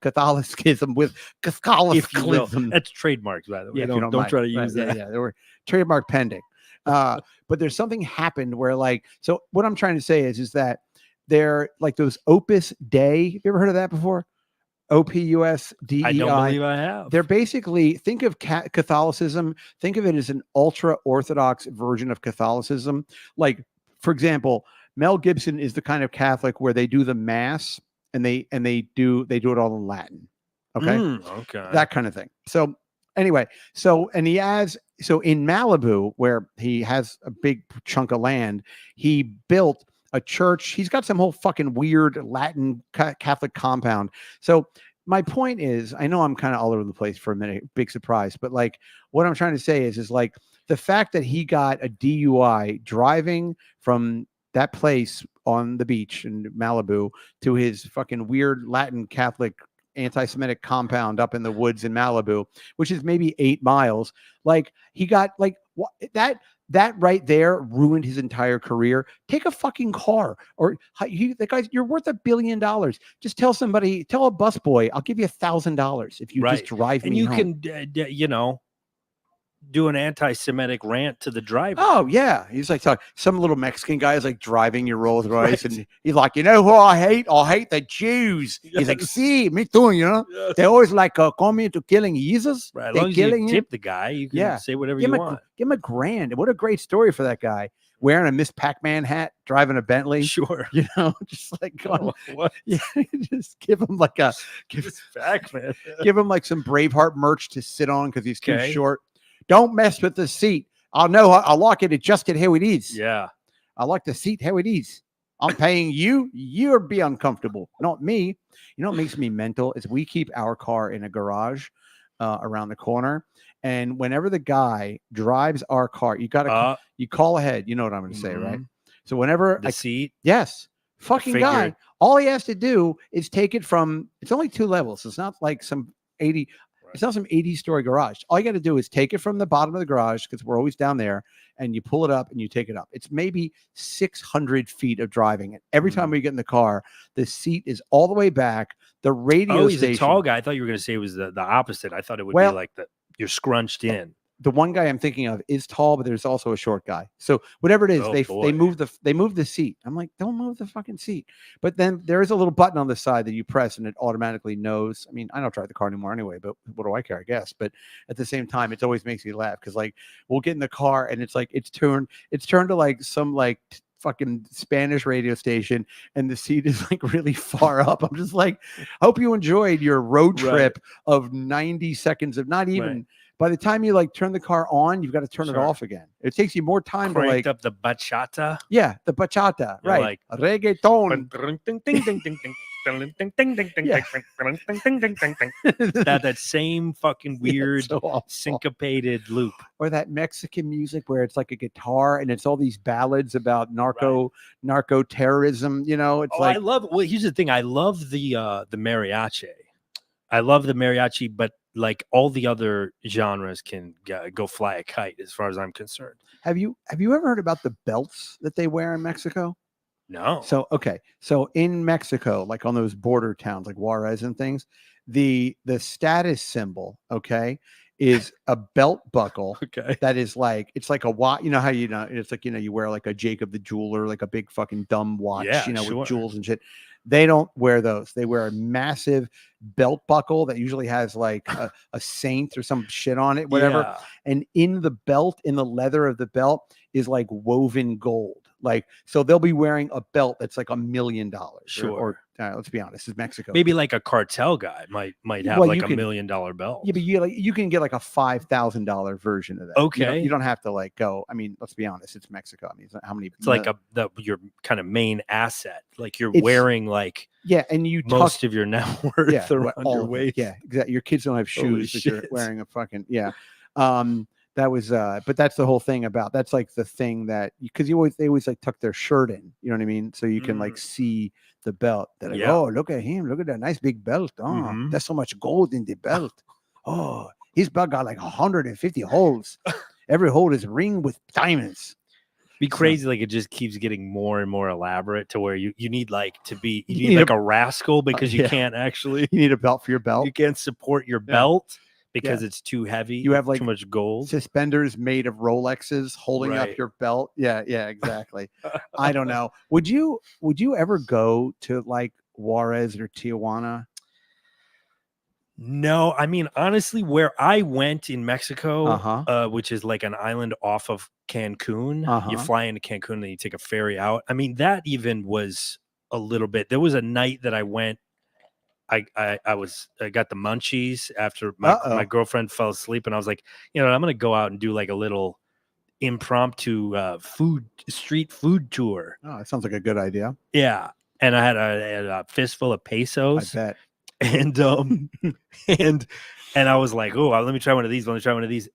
Catholicism with Catholicism. That's trademarks, by the way. Yeah, don't try to use that. Yeah, they were trademark pending. But there's something happened where so what I'm trying to say is that they're like those Opus Dei. Have you ever heard of that before? OPUSDEI. I don't believe I have. They're basically, think of Catholicism. Think of it as an ultra-Orthodox version of Catholicism. Like, for example, Mel Gibson is the kind of Catholic where they do the Mass and they do it all in Latin. Okay. That kind of thing. So anyway, in Malibu, where he has a big chunk of land, he built a church. He's got some whole fucking weird Latin Catholic compound. So my point is, I know I'm kind of all over the place for a minute, big surprise, but like what I'm trying to say is like the fact that he got a DUI driving from that place on the beach in Malibu to his fucking weird Latin Catholic anti-Semitic compound up in the woods in Malibu, which is maybe 8 miles. Like he got like what that right there ruined his entire career. Take a fucking car, or the guys, you're worth $1 billion. Just tell a busboy, I'll give you $1,000 if you just drive me home. And you can, do an anti-Semitic rant to the driver. Oh yeah, he's like some little Mexican guy is like driving your Rolls Royce, and he's like, you know who I hate? I hate the Jews. Yes. He's like, see, me too. Yes. They always like call me into killing Jesus. Right, as long as you tip the guy, you can say whatever you want. Give him $1,000. What a great story for that guy. Wearing a Miss Pac-Man hat, driving a Bentley. Sure, just like what? Yeah, just give him like Pac-Man. Give him like some Braveheart merch to sit on because he's too short. Don't mess with the seat. I'll like it adjusted how it is. Yeah. I like the seat how it is. I'm paying you. You'll be uncomfortable, not me. You know what makes me mental is we keep our car in a garage around the corner. And whenever the guy drives our car, you call ahead. You know what I'm going to say, right? So whenever the seat. Yes. Fucking guy. All he has to do is take it from, it's only 2 levels. It's not like some 80. It's not some 80-story garage. All you got to do is take it from the bottom of the garage because we're always down there, and you pull it up and you take it up. It's maybe 600 feet of driving. And every time we get in the car, the seat is all the way back. The radio station. Oh, he's a tall guy. I thought you were going to say it was the opposite. I thought it would be like you're scrunched in. the one guy I'm thinking of is tall, but there's also a short guy. So whatever it is, they move the seat. I'm like, don't move the fucking seat. But then there is a little button on the side that you press and it automatically knows. I mean, I don't drive the car anymore anyway, but what do I care, I guess. But at the same time, it always makes me laugh because like we'll get in the car and it's like it's turned to like some like fucking Spanish radio station and the seat is like really far up. I'm just like, hope you enjoyed your road trip of 90 seconds of not even by the time you like turn the car on, you've got to turn it off again. It takes you more time to like up the bachata. Yeah, the bachata, right? Like reggaeton. that same fucking weird syncopated loop. Or that Mexican music where it's like a guitar and it's all these ballads about narco terrorism. You know, it's like I love. Well, here's the thing. I love the mariachi. I love the mariachi, but like all the other genres can go fly a kite as far as I'm concerned. Have you ever heard about the belts that they wear in Mexico? No. So in Mexico, like on those border towns like Juarez and things, the status symbol, is a belt buckle. That is like, it's like a watch. You know how it's like, you wear like a Jacob the jeweler, like a big fucking dumb watch, with jewels and shit. They don't wear those. They wear a massive belt buckle that usually has like a saint or some shit on it, whatever. Yeah. And in the belt, in the leather of the belt is like woven gold. Like, so they'll be wearing a belt that's like $1 million. Sure. Or let's be honest, it's Mexico. Maybe like a cartel guy might have like $1 million belt. Yeah, but you can get like a $5,000 version of that. Okay. You don't have to like go. I mean, let's be honest, it's Mexico. I mean, how many? It's like your kind of main asset. Like you're wearing like and you most of your net worth around your waist. Yeah, exactly. Your kids don't have shoes, but you're wearing a fucking That was, but that's the whole thing about, that's like the thing that, because they always like tuck their shirt in, you know what I mean? So you can like see the belt. They're like, oh, look at him. Look at that nice big belt. Oh, there's so much gold in the belt. Oh, his belt got like 150 holes. Every hole is ringed with diamonds. Be crazy, like it just keeps getting more and more elaborate to where you need like to be, you need like a rascal because you can't actually. You need a belt for your belt. You can't support your belt. Because it's too heavy. You have like too much gold. Suspenders made of Rolexes holding up your belt. Yeah, exactly. I don't know. Would you ever go to like Juarez or Tijuana? No, I mean, honestly, where I went in Mexico, which is like an island off of Cancun, you fly into Cancun and you take a ferry out. I mean, that even was a little bit. There was a night that I went. I got the munchies after my girlfriend fell asleep, and I was like, I'm gonna go out and do like a little impromptu street food tour. Oh, that sounds like a good idea. Yeah, and I had a fistful of pesos. I bet. And and I was like, oh, let me try one of these.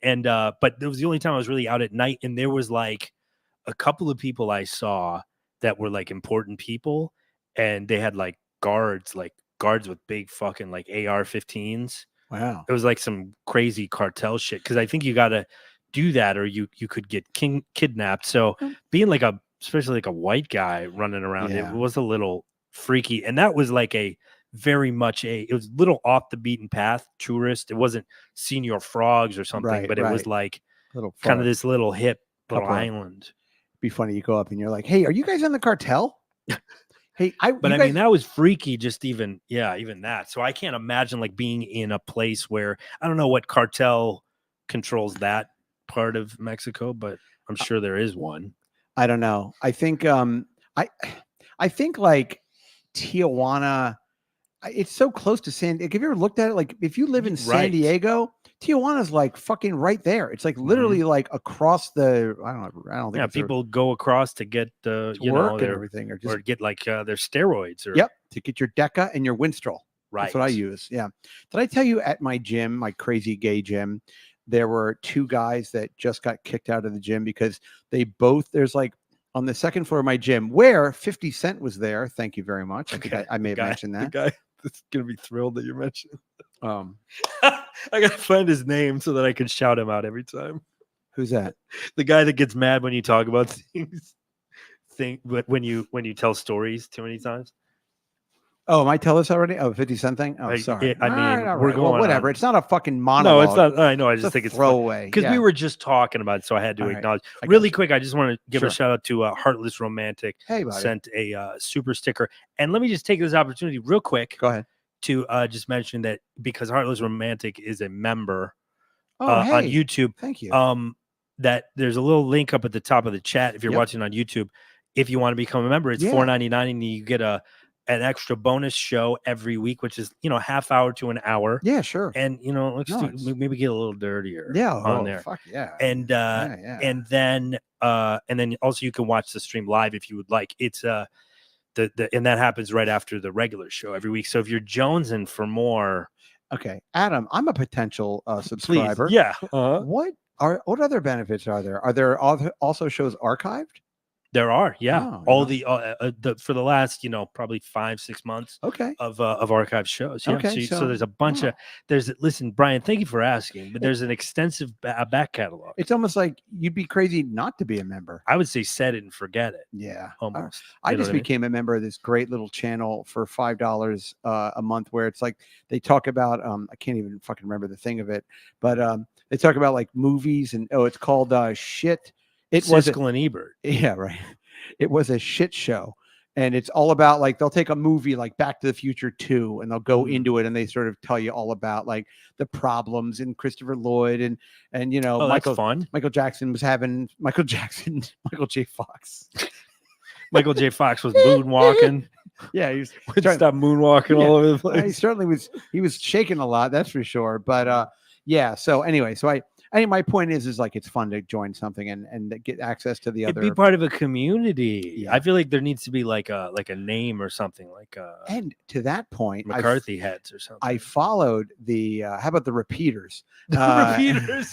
And but it was the only time I was really out at night, and there was like a couple of people I saw that were like important people, and they had like guards with big fucking like AR-15s. Wow. It was like some crazy cartel shit. Cause I think you got to do that or you could get kidnapped. So being like especially like a white guy running around, it was a little freaky. And that was like it was a little off the beaten path tourist. It wasn't Senior Frogs or something, but it was like kind of this little hip little island. It'd be funny. You go up and you're like, hey, are you guys on the cartel? Hey, mean, that was freaky. Just even that. So I can't imagine like being in a place where I don't know what cartel controls that part of Mexico, but I'm sure there is one. I don't know. I think I think like Tijuana. It's so close to San. Have you ever looked at it? Like if you live in San Diego, Tijuana's like fucking right there. It's like literally like across the. I don't think. Yeah, people go across to get work and everything, or get like their steroids. Or to get your Deca and your Winstrol. Right, that's what I use. Yeah. Did I tell you at my gym, my crazy gay gym, there were two guys that just got kicked out of the gym because there's like. On the second floor of my gym, where 50 Cent was there. Thank you very much. I think I may have mentioned that. The guy that's going to be thrilled that you mentioned. I got to find his name so that I can shout him out every time. Who's that? The guy that gets mad when you talk about things. When you tell stories too many times. Oh, am I tell this already? Oh, 50 Cent thing? Oh, sorry. I mean, all we're right. going Well, whatever. on. It's not a fucking monologue. No, it's not. I know. I just a think it's throwaway. Because we were just talking about it, so I had to acknowledge. Really quick, I just want to give a shout out to Heartless Romantic. Hey, buddy. Sent a super sticker. And let me just take this opportunity real quick. Go ahead. To just mention that because Heartless Romantic is a member on YouTube. Thank you. That there's a little link up at the top of the chat if you're watching on YouTube. If you want to become a member, it's $4.99 and you get an extra bonus show every week, which is half hour to an hour. Yeah, sure. And let's maybe get a little dirtier. On there. Fuck yeah. And then also you can watch the stream live if you would like. It's and that happens right after the regular show every week. So if you're jonesing for more, okay, Adam, I'm a potential subscriber. Please. Yeah. What other benefits are there? Are there also shows archived? There are, all the for the last probably 5-6 months of archived shows. So there's a bunch of listen, Brian, thank you for asking, but there's an extensive back catalog. It's almost like you'd be crazy not to be a member. I would say set it and forget it. Yeah, almost. I just became a member of this great little channel for $5 a month, where it's like they talk about I can't even fucking remember the thing of it, but they talk about like movies and it's called shit. It was Siskel and Ebert. Yeah, right. It was a shit show. And it's all about like they'll take a movie like Back to the Future 2 and they'll go into it and they sort of tell you all about like the problems in Christopher Lloyd and Michael Jackson was having Michael J. Fox. Michael J. Fox was moonwalking. Yeah, he was stop moonwalking all over the place. He certainly was. He was shaking a lot, that's for sure. But so anyway, I think my point is like it's fun to join something and get access to the other. Be part of a community. Yeah. I feel like there needs to be like a name or something like. And to that point, McCarthy heads or something. I followed the. How about the repeaters? Repeaters.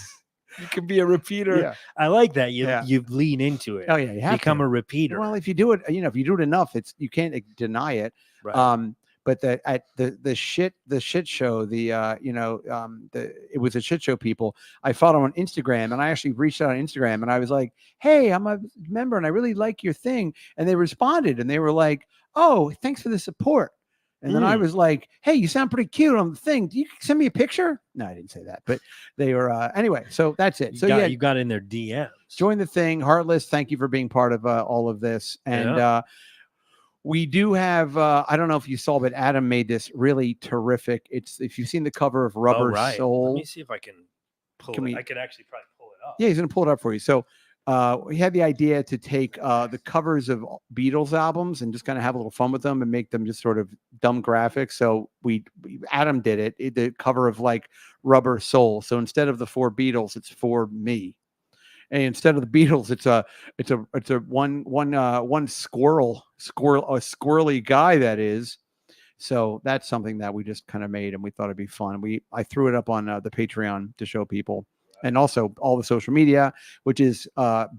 You can be a repeater. Yeah. I like that. You lean into it. Oh yeah, you have become to. A repeater. Well, if you do it, if you do it enough, you can't deny it. Right. But the shit show, it was a shit show people. I followed on Instagram and I actually reached out on Instagram and I was like, hey, I'm a member and I really like your thing. And they responded and they were like, oh, thanks for the support. And then I was like, hey, you sound pretty cute on the thing. Do you send me a picture? No, I didn't say that, but they were anyway. So that's it. You got in their DMs. Join the thing. Heartless, thank you for being part of all of this. And we do have, I don't know if you saw, but Adam made this really terrific. It's if you've seen the cover of Rubber Soul. Let me see if I can pull it. I could actually probably pull it up. Yeah, he's going to pull it up for you. So we had the idea to take the covers of Beatles albums and just kind of have a little fun with them and make them just sort of dumb graphics. So Adam did it, the cover of like Rubber Soul. So instead of the 4 Beatles, it's 4 me. And instead of the Beatles, it's a one squirrely guy that is. So that's something that we just kind of made and we thought it'd be fun. I threw it up on the Patreon to show people, and also all the social media, which is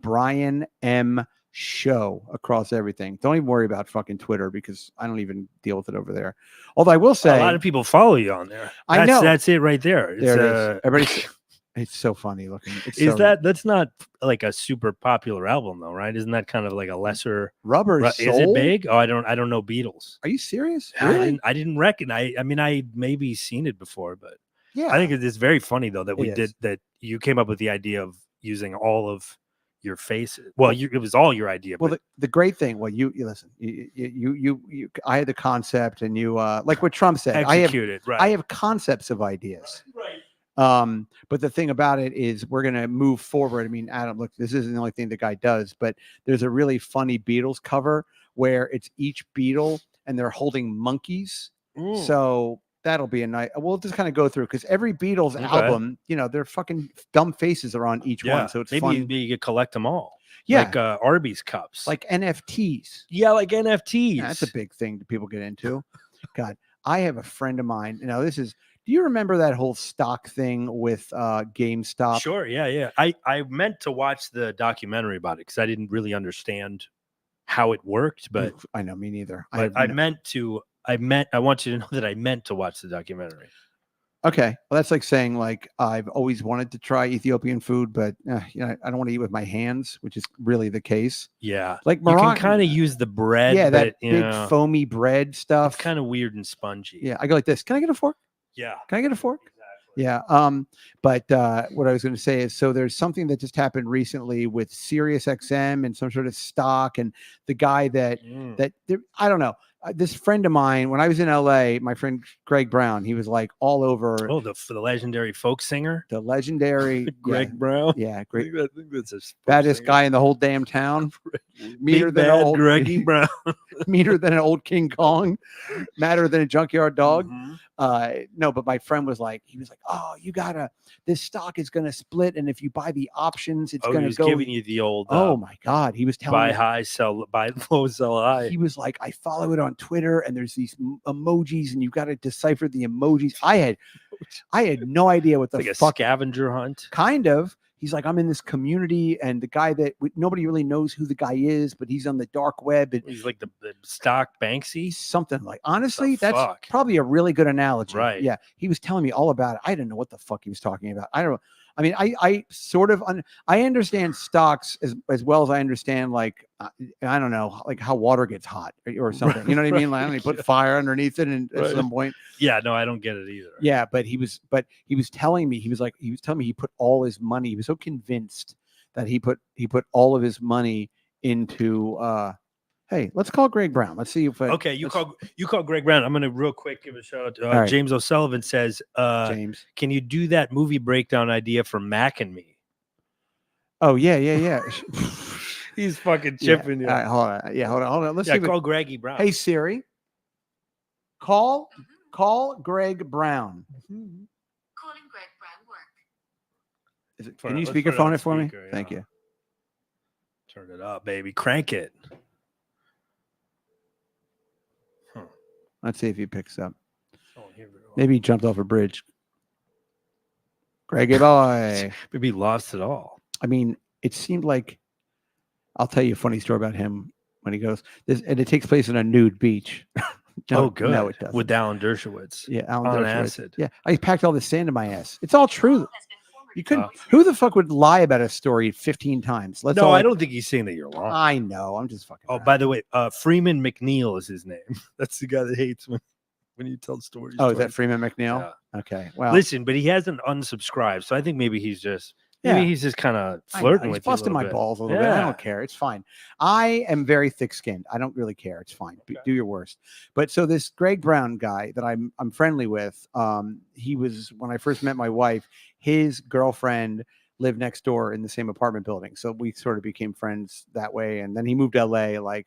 Brian M. Show across everything. Don't even worry about fucking Twitter because I don't even deal with it over there. Although I will say a lot of people follow you on there. I know that's it right there. It's, there it is. Everybody's. It's so funny looking. That's not like a super popular album though, right? Isn't that kind of like a lesser Rubber Soul? Is it big? Oh, I don't know Beatles. Are you serious? Really? I didn't recognize. I mean, I maybe seen it before, but yeah, I think it's very funny though that you came up with the idea of using all of your faces. Well, it was all your idea. Well, the great thing. Well, you listen. You I had the concept, and you like what Trump said. Executed. I have concepts of ideas. Right. But the thing about it is we're going to move forward. I mean, Adam, look, this isn't the only thing the guy does, but there's a really funny Beatles cover where it's each Beatle and they're holding monkeys. So that'll be a nice, we'll just kind of go through because every Beatles album, their fucking dumb faces are on each one. So it's fun. Maybe you could collect them all. Yeah. Like Arby's cups. Like NFTs. Yeah, like NFTs. Yeah, that's a big thing that people get into. God, I have a friend of mine. Now do you remember that whole stock thing with GameStop? Sure. Yeah. I meant to watch the documentary about it because I didn't really understand how it worked, but I know, me neither. I want you to know that I meant to watch the documentary. Okay. Well, that's like saying like I've always wanted to try Ethiopian food, but I don't want to eat with my hands, which is really the case. Yeah. Like you can kind of use the bread. Yeah, but, that big foamy bread stuff. It's kind of weird and spongy. Yeah. I go like this. Can I get a fork? Yeah. Can I get a fork? Exactly. Yeah. But what I was going to say is, so there's something that just happened recently with Sirius XM and some sort of stock, and the guy that I don't know. This friend of mine, when I was in LA, my friend Greg Brown, he was like all over. Oh, the legendary folk singer, the legendary Greg Brown. Yeah, great. I think that's a baddest guy in the whole damn town. Meaner than an old Greggy Brown. Meaner than an old King Kong. Madder than a junkyard dog. No, but my friend was like, oh, this stock is gonna split, and if you buy the options, it's gonna go. Giving you the old. Oh my God, he was telling me, buy high, buy low, sell high. He was like, I follow it on Twitter, and there's these emojis, and you got to decipher the emojis. I had no idea what the like fuck. A scavenger hunt, kind of. He's like, I'm in this community, and the guy that nobody really knows who the guy is, but he's on the dark web. And he's like the stock Banksy, something like. Honestly, that's probably a really good analogy. Right? Yeah, he was telling me all about it. I didn't know what the fuck he was talking about. I don't know. I mean, I sort of I understand stocks as well as I understand, like, I don't know, like how water gets hot or something. You know what I mean? Like, put fire underneath it, and at some point. Yeah, no, I don't get it either. Yeah, but he was telling me, he was telling me he put all his money. He was so convinced that he put all of his money into. Hey, let's call Greg Brown. Let's see if you call Greg Brown. I'm gonna real quick give a shout out. Right. James O'Sullivan says, James, can you do that movie breakdown idea for Mac and Me? Oh yeah. He's fucking chipping you. Hold on. Let's see. Call Greggy Brown. Hey Siri, call Greg Brown. Calling Greg Brown work. Can you speakerphone it for me? Yeah. Thank you. Turn it up, baby. Crank it. Let's see if he picks up. Oh, here we go. Maybe he jumped off a bridge. Greggy boy. Maybe he lost it all. I mean, it seemed like, I'll tell you a funny story about him when he goes this, and it takes place in a nude beach. No, good. No, it doesn't. With Alan Dershowitz. Yeah, Alan on Dershowitz. acid. Yeah, I packed all the sand in my ass. It's all true. You couldn't. Who the fuck would lie about a story 15 times? I don't think he's saying that you're wrong. I know. I'm just fucking. By the way, Freeman McNeil is his name. That's the guy that hates when you tell stories. Oh, is that Freeman McNeil? Yeah. Okay. Well, listen, but he hasn't unsubscribed, so I think maybe he's just. Maybe he's just kind of flirting with you. He's busting my balls a little bit. I don't care. It's fine. I am very thick-skinned. I don't really care. It's fine. Okay. Do your worst. But so this Greg Brown guy that I'm friendly with, he was, when I first met my wife, his girlfriend lived next door in the same apartment building. So we sort of became friends that way. And then he moved to LA I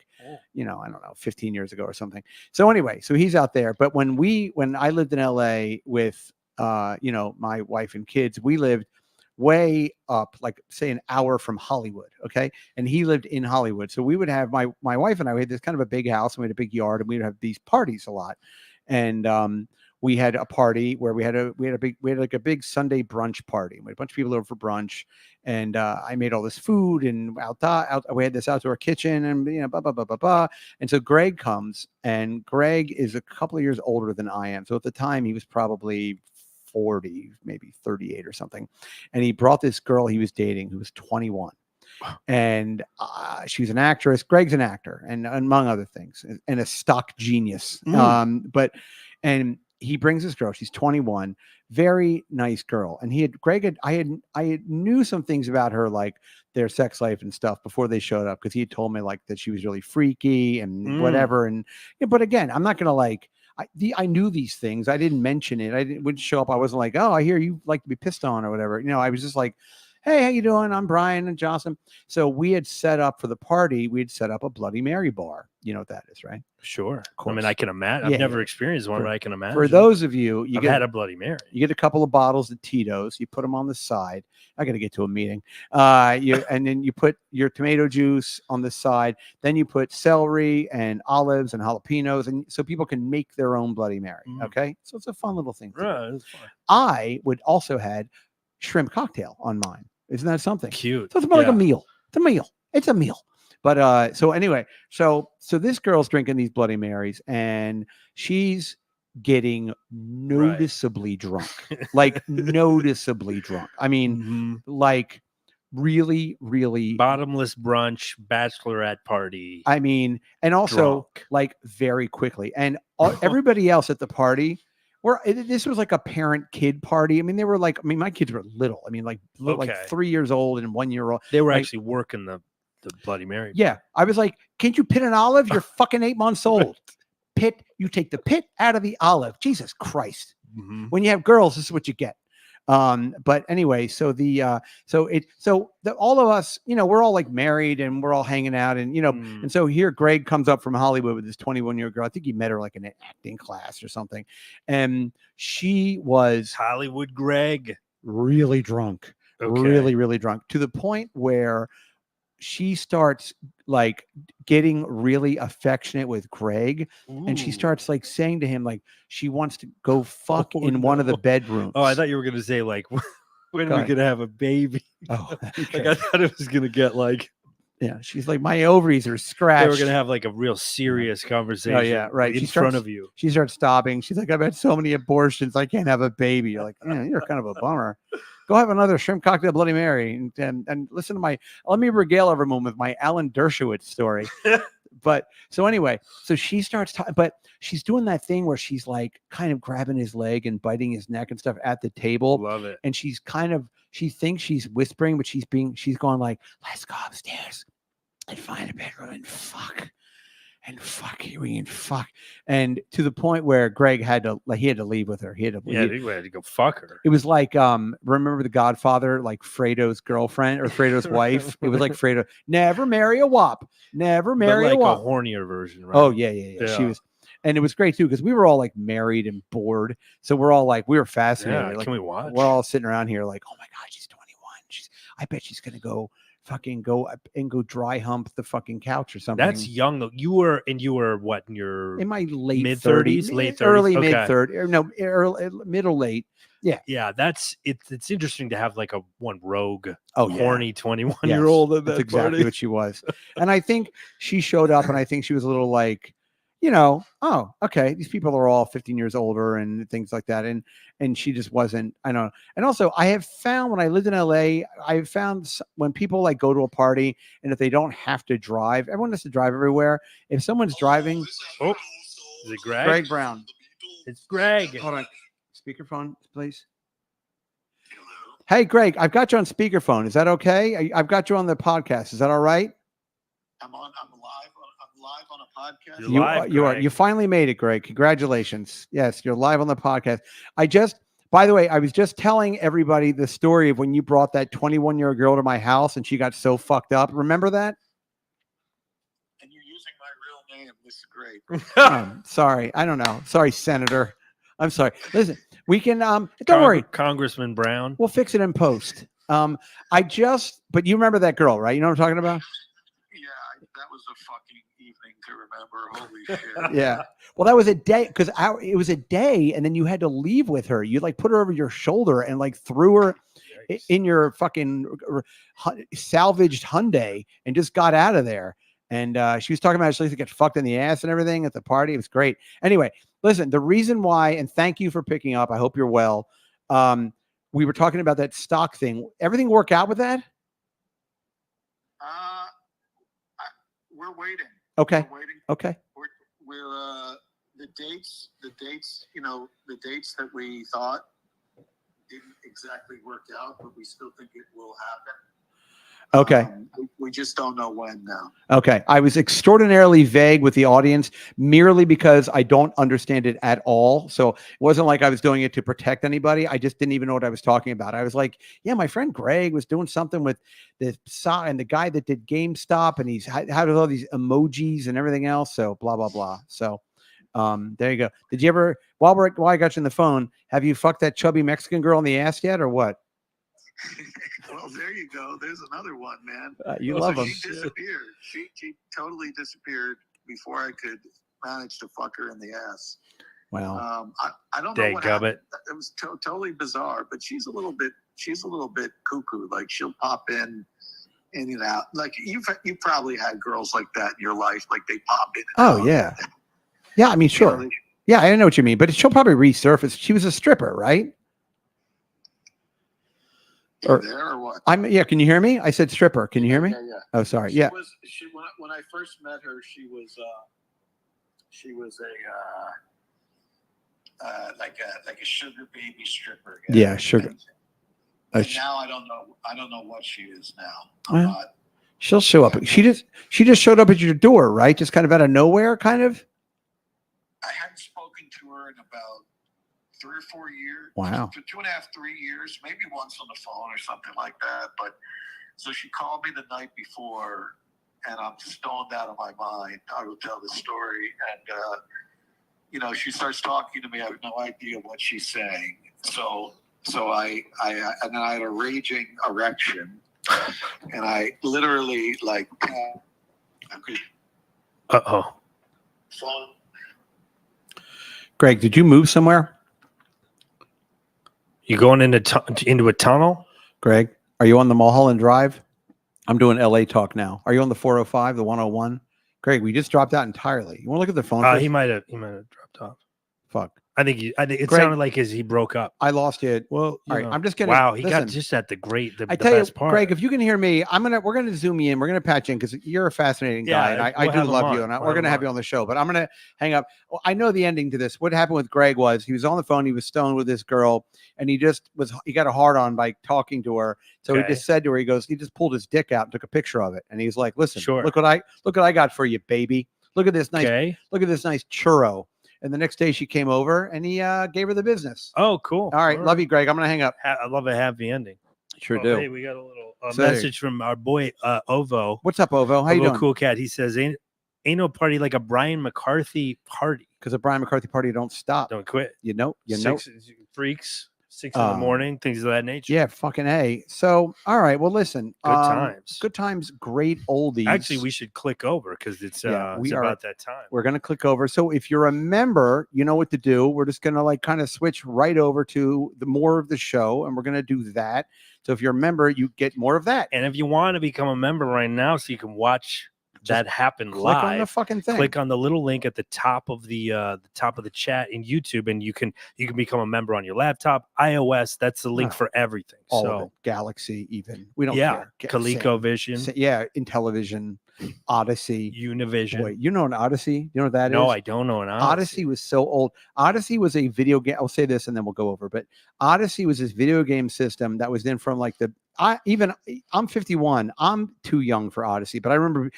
don't know, 15 years ago or something. So anyway, so he's out there. But when I lived in LA with, my wife and kids, we lived way up, like say an hour from Hollywood. Okay. And he lived in Hollywood. So we would have my wife and I, we had this kind of a big house, and we had a big yard, and we'd have these parties a lot. And we had a party where we had like a big Sunday brunch party. We had a bunch of people over for brunch, and I made all this food, and we had this outdoor kitchen, and blah, blah, blah, blah, blah. And so Greg comes, and Greg is a couple of years older than I am. So at the time he was probably 40, maybe 38 or something. And he brought this girl he was dating who was 21. And she's an actress. Greg's an actor, and among other things, and a stock genius. And he brings this girl. She's 21, very nice girl. And I knew some things about her, like their sex life and stuff, before they showed up, because he had told me like that she was really freaky and whatever. And but again, I'm not gonna like. I knew these things. I didn't mention it. Wouldn't show up. I wasn't like, oh, I hear you like to be pissed on or whatever. I was just like, hey, how you doing? I'm Brian and Jocelyn. So we had set up for the party. We had set up a Bloody Mary bar. You know what that is, right? Sure. I mean, I can imagine. I've never experienced one, but I can imagine. For those of you, I've had a Bloody Mary. You get a couple of bottles of Tito's. You put them on the side. I got to get to a meeting. And then you put your tomato juice on the side. Then you put celery and olives and jalapenos, and so people can make their own Bloody Mary. Okay, so it's a fun little thing. Right. It's fun. I would also had shrimp cocktail on mine. Isn't that something cute? So it's more like a meal. It's a meal. But so anyway, so this girl's drinking these Bloody Marys, and she's getting noticeably drunk, like noticeably drunk. I mean, like really, really bottomless brunch, bachelorette party. I mean, and also drunk. like very quickly. And everybody else at the party this was like a parent kid party. I mean, they were like, I mean, my kids were little. I mean, like 3 years old and 1 year old. They were like, actually working the Bloody Mary. Yeah. I was like, can't you pit an olive? You're fucking 8 months old. Pit, you take the pit out of the olive. Jesus Christ. When you have girls, this is what you get. But anyway, so all of us, you know, we're all like married and we're all hanging out and, you know, and so here Greg comes up from Hollywood with this 21-year-old girl. I think he met her like in an acting class or something. And she was Hollywood Greg, really drunk, really, really drunk to the point where she starts like getting really affectionate with Greg. And she starts like saying to him, like, she wants to go fuck in one of the bedrooms. Oh, I thought you were going to say like, when are we going to have a baby? Oh, like I thought it was going to get like, yeah. She's like, my ovaries are scratched. They were going to have like a real serious conversation. Oh yeah. Right. In front of you. She starts stopping. She's like, I've had so many abortions. I can't have a baby. You're like, yeah, you're kind of a bummer. Go have another shrimp cocktail Bloody Mary and listen to let me regale everyone with my Alan Dershowitz story. But so anyway, so she starts talking, but she's doing that thing where she's like kind of grabbing his leg and biting his neck and stuff at the table. Love it. And she's she thinks she's whispering, but she's going like, let's go upstairs and find a bedroom and fuck. And fuck, and to the point where Greg had to leave with her. He had to go fuck her. It was like remember The Godfather, like Fredo's girlfriend or Fredo's wife. It was like Fredo, never marry a wop, never marry a wop. A hornier version, right? Oh yeah. She was, and it was great too because we were all like married and bored, so we're all like we were fascinated. Yeah, like, can we watch? We're all sitting around here like, oh my god, she's 21. I bet she's gonna go dry hump the fucking couch or something. That's young though. You were what in your my late mid 30s, late 30s, early mid 30s, no, early, middle late. Yeah. It's interesting to have like one rogue, horny 21-year-old. That's exactly what she was. And I think she showed up, and I think she was a little like, you know, oh, okay, these people are all 15 years older and things like that. And she just wasn't, I don't know. And also I have found when I lived in LA, I've found when people like go to a party and if they don't have to drive, everyone has to drive everywhere. If someone's driving. Oh, is it Greg? Greg Brown. It's Greg. Hold on. Speakerphone, please. Hey, Greg, I've got you on speakerphone. Is that okay? I've got you on the podcast. Is that all right? I'm live on a podcast. You finally made it, Greg. Congratulations. Yes, you're live on the podcast. By the way, I was just telling everybody the story of when you brought that 21-year-old girl to my house and she got so fucked up. Remember that? And you're using my real name. This is great. Sorry. I don't know. Sorry, Senator. I'm sorry. Listen, we can don't worry. Congressman Brown. We'll fix it in post. But you remember that girl, right? You know what I'm talking about? Yeah, that was a fucking evening to remember. Holy shit. Yeah. Well, that was a day because it was a day, and then you had to leave with her. You like put her over your shoulder and like threw her in your fucking salvaged Hyundai and just got out of there. And she was talking about she used to get fucked in the ass and everything at the party. It was great. Anyway, listen, the reason why, and thank you for picking up. I hope you're well. We were talking about that stock thing. Everything work out with that? We're waiting. Okay. We're waiting. Okay. We're the dates, you know, the dates that we thought didn't exactly work out, but we still think it will happen. Okay. We just don't know when now. Okay. I was extraordinarily vague with the audience merely because I don't understand it at all. So it wasn't like I was doing it to protect anybody. I just didn't even know what I was talking about. I was like, yeah, my friend Greg was doing something with the guy that did GameStop, and he's had all these emojis and everything else. So blah, blah, blah. So there you go. Did you ever, while I got you on the phone, have you fucked that chubby Mexican girl in the ass yet or what? Well, there you go. There's another one, man. You love them. She disappeared. She totally disappeared before I could manage to fuck her in the ass. Wow. I don't know what happened. It was totally bizarre, but she's a little bit cuckoo. Like she'll pop in and out. Like you probably had girls like that in your life. Like they pop in. Oh yeah. Yeah. I mean, sure. You know, Yeah, I know what you mean, but she'll probably resurface. She was a stripper, right? Or what? Yeah. Can you hear me? I said stripper. Can you hear me? Yeah. Oh, sorry. She Yeah. When I first met her, she was like a sugar baby stripper. Yeah, sugar. And now I don't know what she is now. She'll show up. She just showed up at your door, right? Just kind of out of nowhere, kind of. I hadn't spoken to her in about 3 or 4 years. Wow. For 2.5, 3 years, maybe once on the phone or something like that. But so she called me the night before, and I'm stoned out of my mind. I will tell the story, and she starts talking to me. I have no idea what she's saying. So I and then I had a raging erection, and I literally like. Phone. Greg, did you move somewhere? You going into a tunnel? Greg, are you on the Mulholland Drive? I'm doing LA talk now. Are you on the 405, the 101? Greg, we just dropped out entirely. You want to look at the phone? He might have dropped off. Fuck. I think it Greg, sounded like as he broke up. I lost you. Well, all right. I'm just gonna. Wow, he listen, got just at the I tell tell best you, part. Greg, if you can hear me, we're gonna zoom you in. We're gonna patch in because you're a fascinating guy, and I do love you, and we're gonna have you on the show. But I'm gonna hang up. Well, I know the ending to this. What happened with Greg was he was on the phone. He was stoned with this girl, and he got a hard on by talking to her. So he just said to her, he just pulled his dick out and took a picture of it, and he's like, "Listen, look what I got for you, baby. Look at this nice churro." And the next day she came over and he gave her the business. Oh, cool. All right. Love you, Greg. I'm going to hang up. I love a happy ending. Sure do. Hey, we got a little message from our boy, Ovo. What's up, Ovo? How you doing? Cool cat. He says, ain't no party like a Brian McCarthy party. Because a Brian McCarthy party don't stop. Don't quit. You know. Freaks. 6 in the morning, things of that nature. Yeah, fucking A. So, all right. Well, listen. Good times. Great oldies. Actually, we should click over because it's about that time. We're going to click over. So if you're a member, you know what to do. We're just going to kind of switch right over to the more of the show, and we're going to do that. So if you're a member, you get more of that. And if you want to become a member right now so you can watch that happen click live, on the fucking thing. Click on the little link at the top of the chat in YouTube, and you can become a member on your laptop, iOS. That's the link for everything. All of it. Galaxy, even we don't care. ColecoVision, Intellivision, Odyssey, Univision. Wait, you know an Odyssey? You know what that is? No, I don't know an Odyssey. Odyssey was so old. Odyssey was a video game. I'll say this and then we'll go over. But Odyssey was this video game system that was then from like I'm 51. I'm too young for Odyssey, but I remember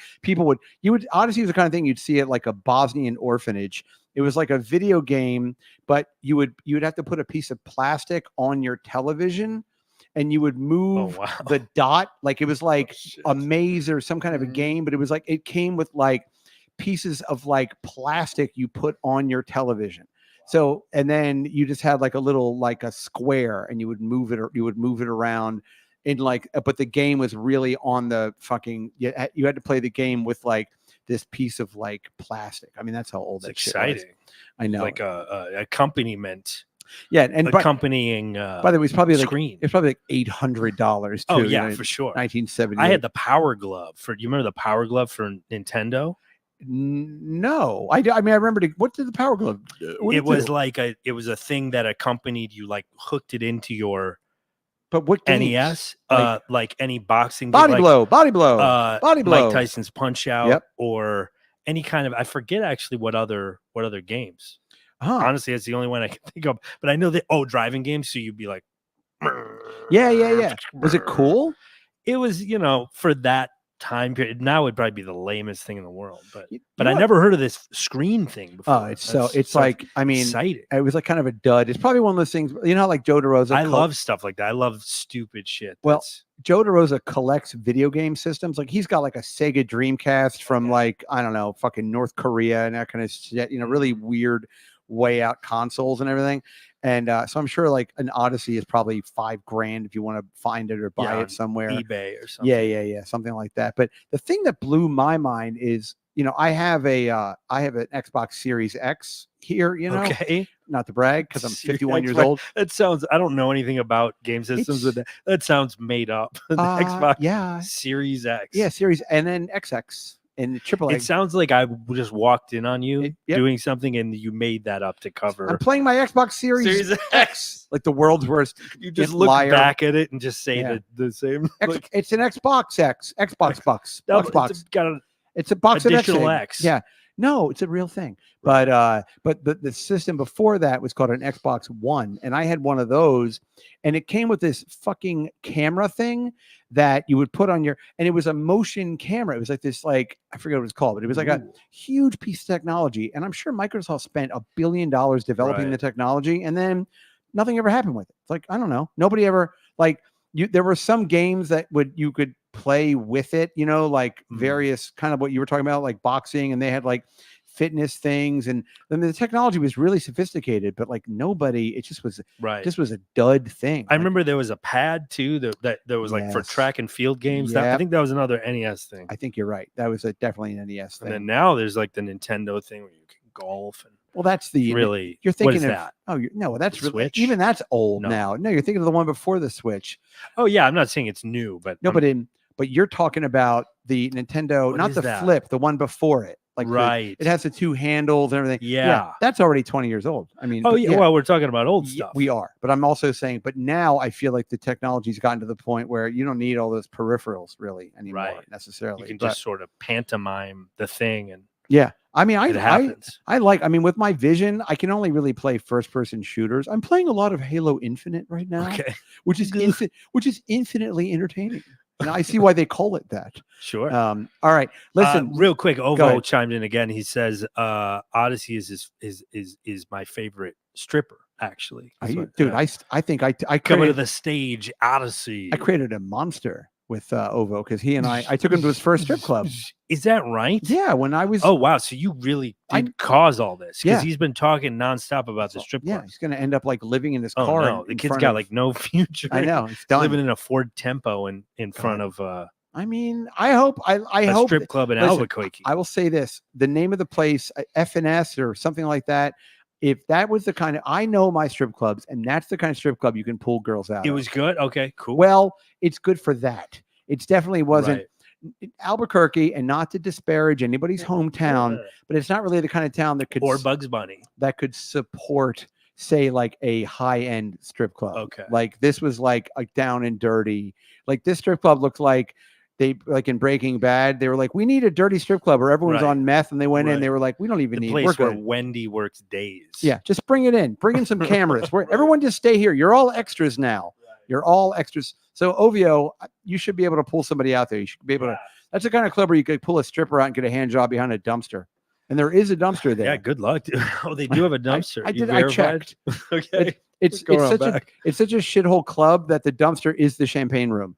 Odyssey was the kind of thing you'd see at like a Bosnian orphanage. It was like a video game, but you would have to put a piece of plastic on your television and you would move the dot. Like it was like a maze or some kind of a game, but it was like, it came with like pieces of like plastic you put on your television. So, and then you just had like a little, like a square and you would move it around. But the game was really on the fucking. You had to play the game with like this piece of like plastic. I mean, that's how old that shit was. I know, like a accompaniment. Yeah, and accompanying. By the way, it's probably screen. It's probably like $800. Oh yeah, for sure. 1970. I had the Power Glove for. You remember the Power Glove for Nintendo? No, I mean I remember. What did the Power Glove do? It was a thing that accompanied you, like hooked it into your. But what games? NES, like any boxing body game, blow, body blow. Mike Tyson's Punch Out, or any kind of. I forget actually what other games. Honestly, that's the only one I can think of. But I know that driving games. So you'd be like, yeah. Was it cool? It was, for that time period. Now it'd probably be the lamest thing in the world. But I never heard of this screen thing before. It's like, I mean, exciting. It was like kind of a dud. It's probably one of those things, how like Joe DeRosa. I love stuff like that. I love stupid shit. Well, Joe DeRosa collects video game systems. Like he's got like a Sega Dreamcast from like, I don't know, fucking North Korea and that kind of shit, really weird way out consoles and everything. And so I'm sure like an Odyssey is probably $5,000 if you want to find it or buy it somewhere. eBay or something. Yeah. Something like that. But the thing that blew my mind is, I have an Xbox Series X here, Okay. Not to brag because I'm 51 years old. That sounds, I don't know anything about game systems. That sounds made up. Xbox Series X. Yeah, Series and then XX. in triple It X. sounds like I just walked in on you Yep. doing something and you made that up to cover. I'm playing my Xbox Series X, like the world's worst. You just look liar. back at it and just say Yeah. the same. It's an Xbox X, Xbox bucks, No, Xbox. it's It's a box additional of X. Yeah. No, it's a real thing. Right. But the system before that was called an Xbox One, and I had one of those, and it came with this fucking camera thing that you would put on your, and it was a motion camera. It was like this, like, I forget what it was called, but it was like a huge piece of technology. And I'm sure Microsoft spent $1 billion developing the technology, and then nothing ever happened with it. It's like, I don't know. Nobody ever, like, there were some games that you could play with it, you know, like various kind of what you were talking about, like boxing, and they had like fitness things, and then the technology was really sophisticated, but like it just was a dud thing. I remember there was a pad too that was like for track and field games. Yep. I think that was another NES thing. I think you're right. That was definitely an NES thing. And then now there's like the Nintendo thing where you can golf and well, that's the really. You're thinking what is of that? Oh, no, that's really, Switch. even that's old No. now. No, you're thinking of the one before the Switch. Oh yeah, I'm not saying it's new, but No, but you're talking about the Nintendo, What not is the that? Flip, the one before it. Like right, it has the two handles and everything. Yeah. That's already 20 years old. I mean, oh yeah, well, we're talking about old stuff. We are, but I'm also saying, but now I feel like the technology's gotten to the point where you don't need all those peripherals really anymore necessarily. You can just sort of pantomime the thing, and yeah, I mean, it happens. I mean, with my vision, I can only really play first-person shooters. I'm playing a lot of Halo Infinite right now, which is infinitely entertaining. And I see why they call it that. Sure. All right. Listen, real quick. Ovo chimed in again. He says, "Odyssey is my favorite stripper." Actually, I think I coming to the stage. Odyssey. I created a monster with Ovo because he and I took him to his first strip club. Is that right? Yeah. When I was. Oh wow! So you really did cause all this because he's been talking nonstop about the strip club. Yeah, he's going to end up like living in his Oh, car. no. The kid's got like no future. I know. He's done. Living in a Ford Tempo in front of. I mean, I hope I hope strip club in Albuquerque. I will say this: the name of the place, F&S or something like that. If that was the kind of, I know my strip clubs, and that's the kind of strip club you can pull girls out. It was good. Okay, cool. Well, it's good for that. It definitely wasn't Albuquerque, and not to disparage anybody's hometown, but it's not really the kind of town that could or Bugs Bunny that could support, say, like a high-end strip club. Okay, like this was like down and dirty. Like this strip club looked like. They like in Breaking Bad, they were like, we need a dirty strip club where everyone's on meth, and they went in. They were like, we don't even need place where Wendy works days. Yeah, just bring it in. Bring in some cameras. Where everyone just stay here. You're all extras now. You're all extras. So Ovio, you should be able to pull somebody out there. You should be able to. That's the kind of club where you could pull a stripper out and get a hand job behind a dumpster. And there is a dumpster there. Yeah, good luck. Oh, they do have a dumpster. I checked. Okay, it's such a shithole club that the dumpster is the champagne room.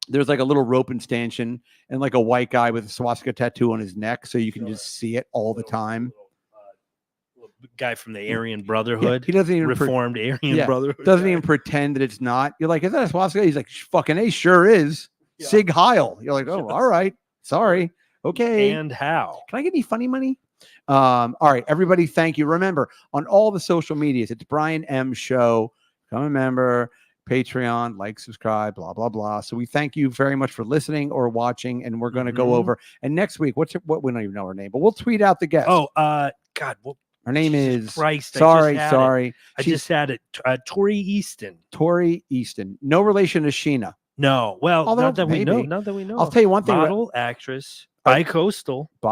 There's like a little roping stanchion and like a white guy with a swastika tattoo on his neck, so you can just see it all the time. Guy from the Aryan Brotherhood. He doesn't even Reformed Aryan Brotherhood. Doesn't even pretend that it's not. You're like, is that a swastika? He's like, fucking A, sure is. Sig Heil. You're like, oh, all right. Sorry. Okay. And how? Can I get any funny money? All right, everybody, thank you. Remember, on all the social medias, it's Brian M. Show. Become a member. Patreon, like, subscribe, blah, blah, blah. So we thank you very much for listening or watching, and we're going to go over. And next week, what we don't even know her name, but we'll tweet out the guest. Oh, God. Well, her name is Christ. Sorry. I just had it. Tori Easton. Tori Easton. No relation to Sheena. No. Well, although not that we know. I'll tell you one thing. Model, actress, bi-coastal. Is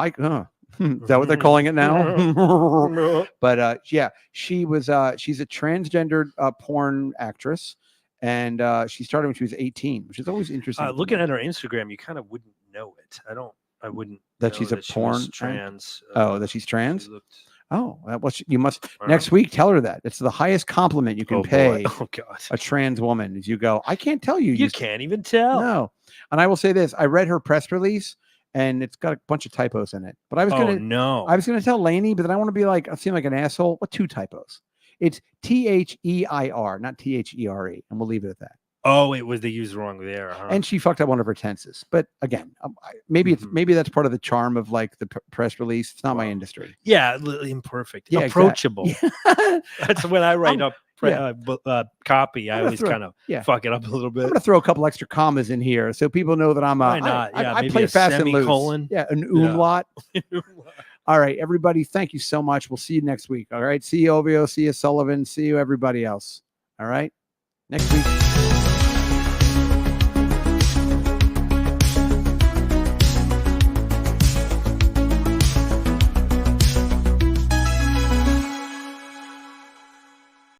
that what they're calling it now? But yeah, she's a transgendered porn actress. And she started when she was 18, which is always interesting. Looking at her Instagram, you kind of wouldn't know it. I wouldn't that she's a porn trans. That she's trans. You must next week tell her that. It's the highest compliment you can pay. Oh God, a trans woman is you go. I can't tell you. You can't even tell. No, and I will say this: I read her press release, and it's got a bunch of typos in it. But I was gonna tell Lainey, but then I want to be like, I seem like an asshole. What 2 typos? It's THEIR, not THERE, and we'll leave it at that. Oh, they used wrong there, huh? And she fucked up one of her tenses. But again, maybe that's part of the charm of like the press release. It's not my industry. Yeah, imperfect, approachable. Exactly. That's when I write up. copy. I always kind of fuck it up a little bit. I'm going to throw a couple extra commas in here so people know that I'm Why not? I play fast and loose. Yeah, an umlaut. All right, everybody, thank you so much. We'll see you next week. All right, see you, Ovio. See you, Sullivan. See you, everybody else. All right, next week.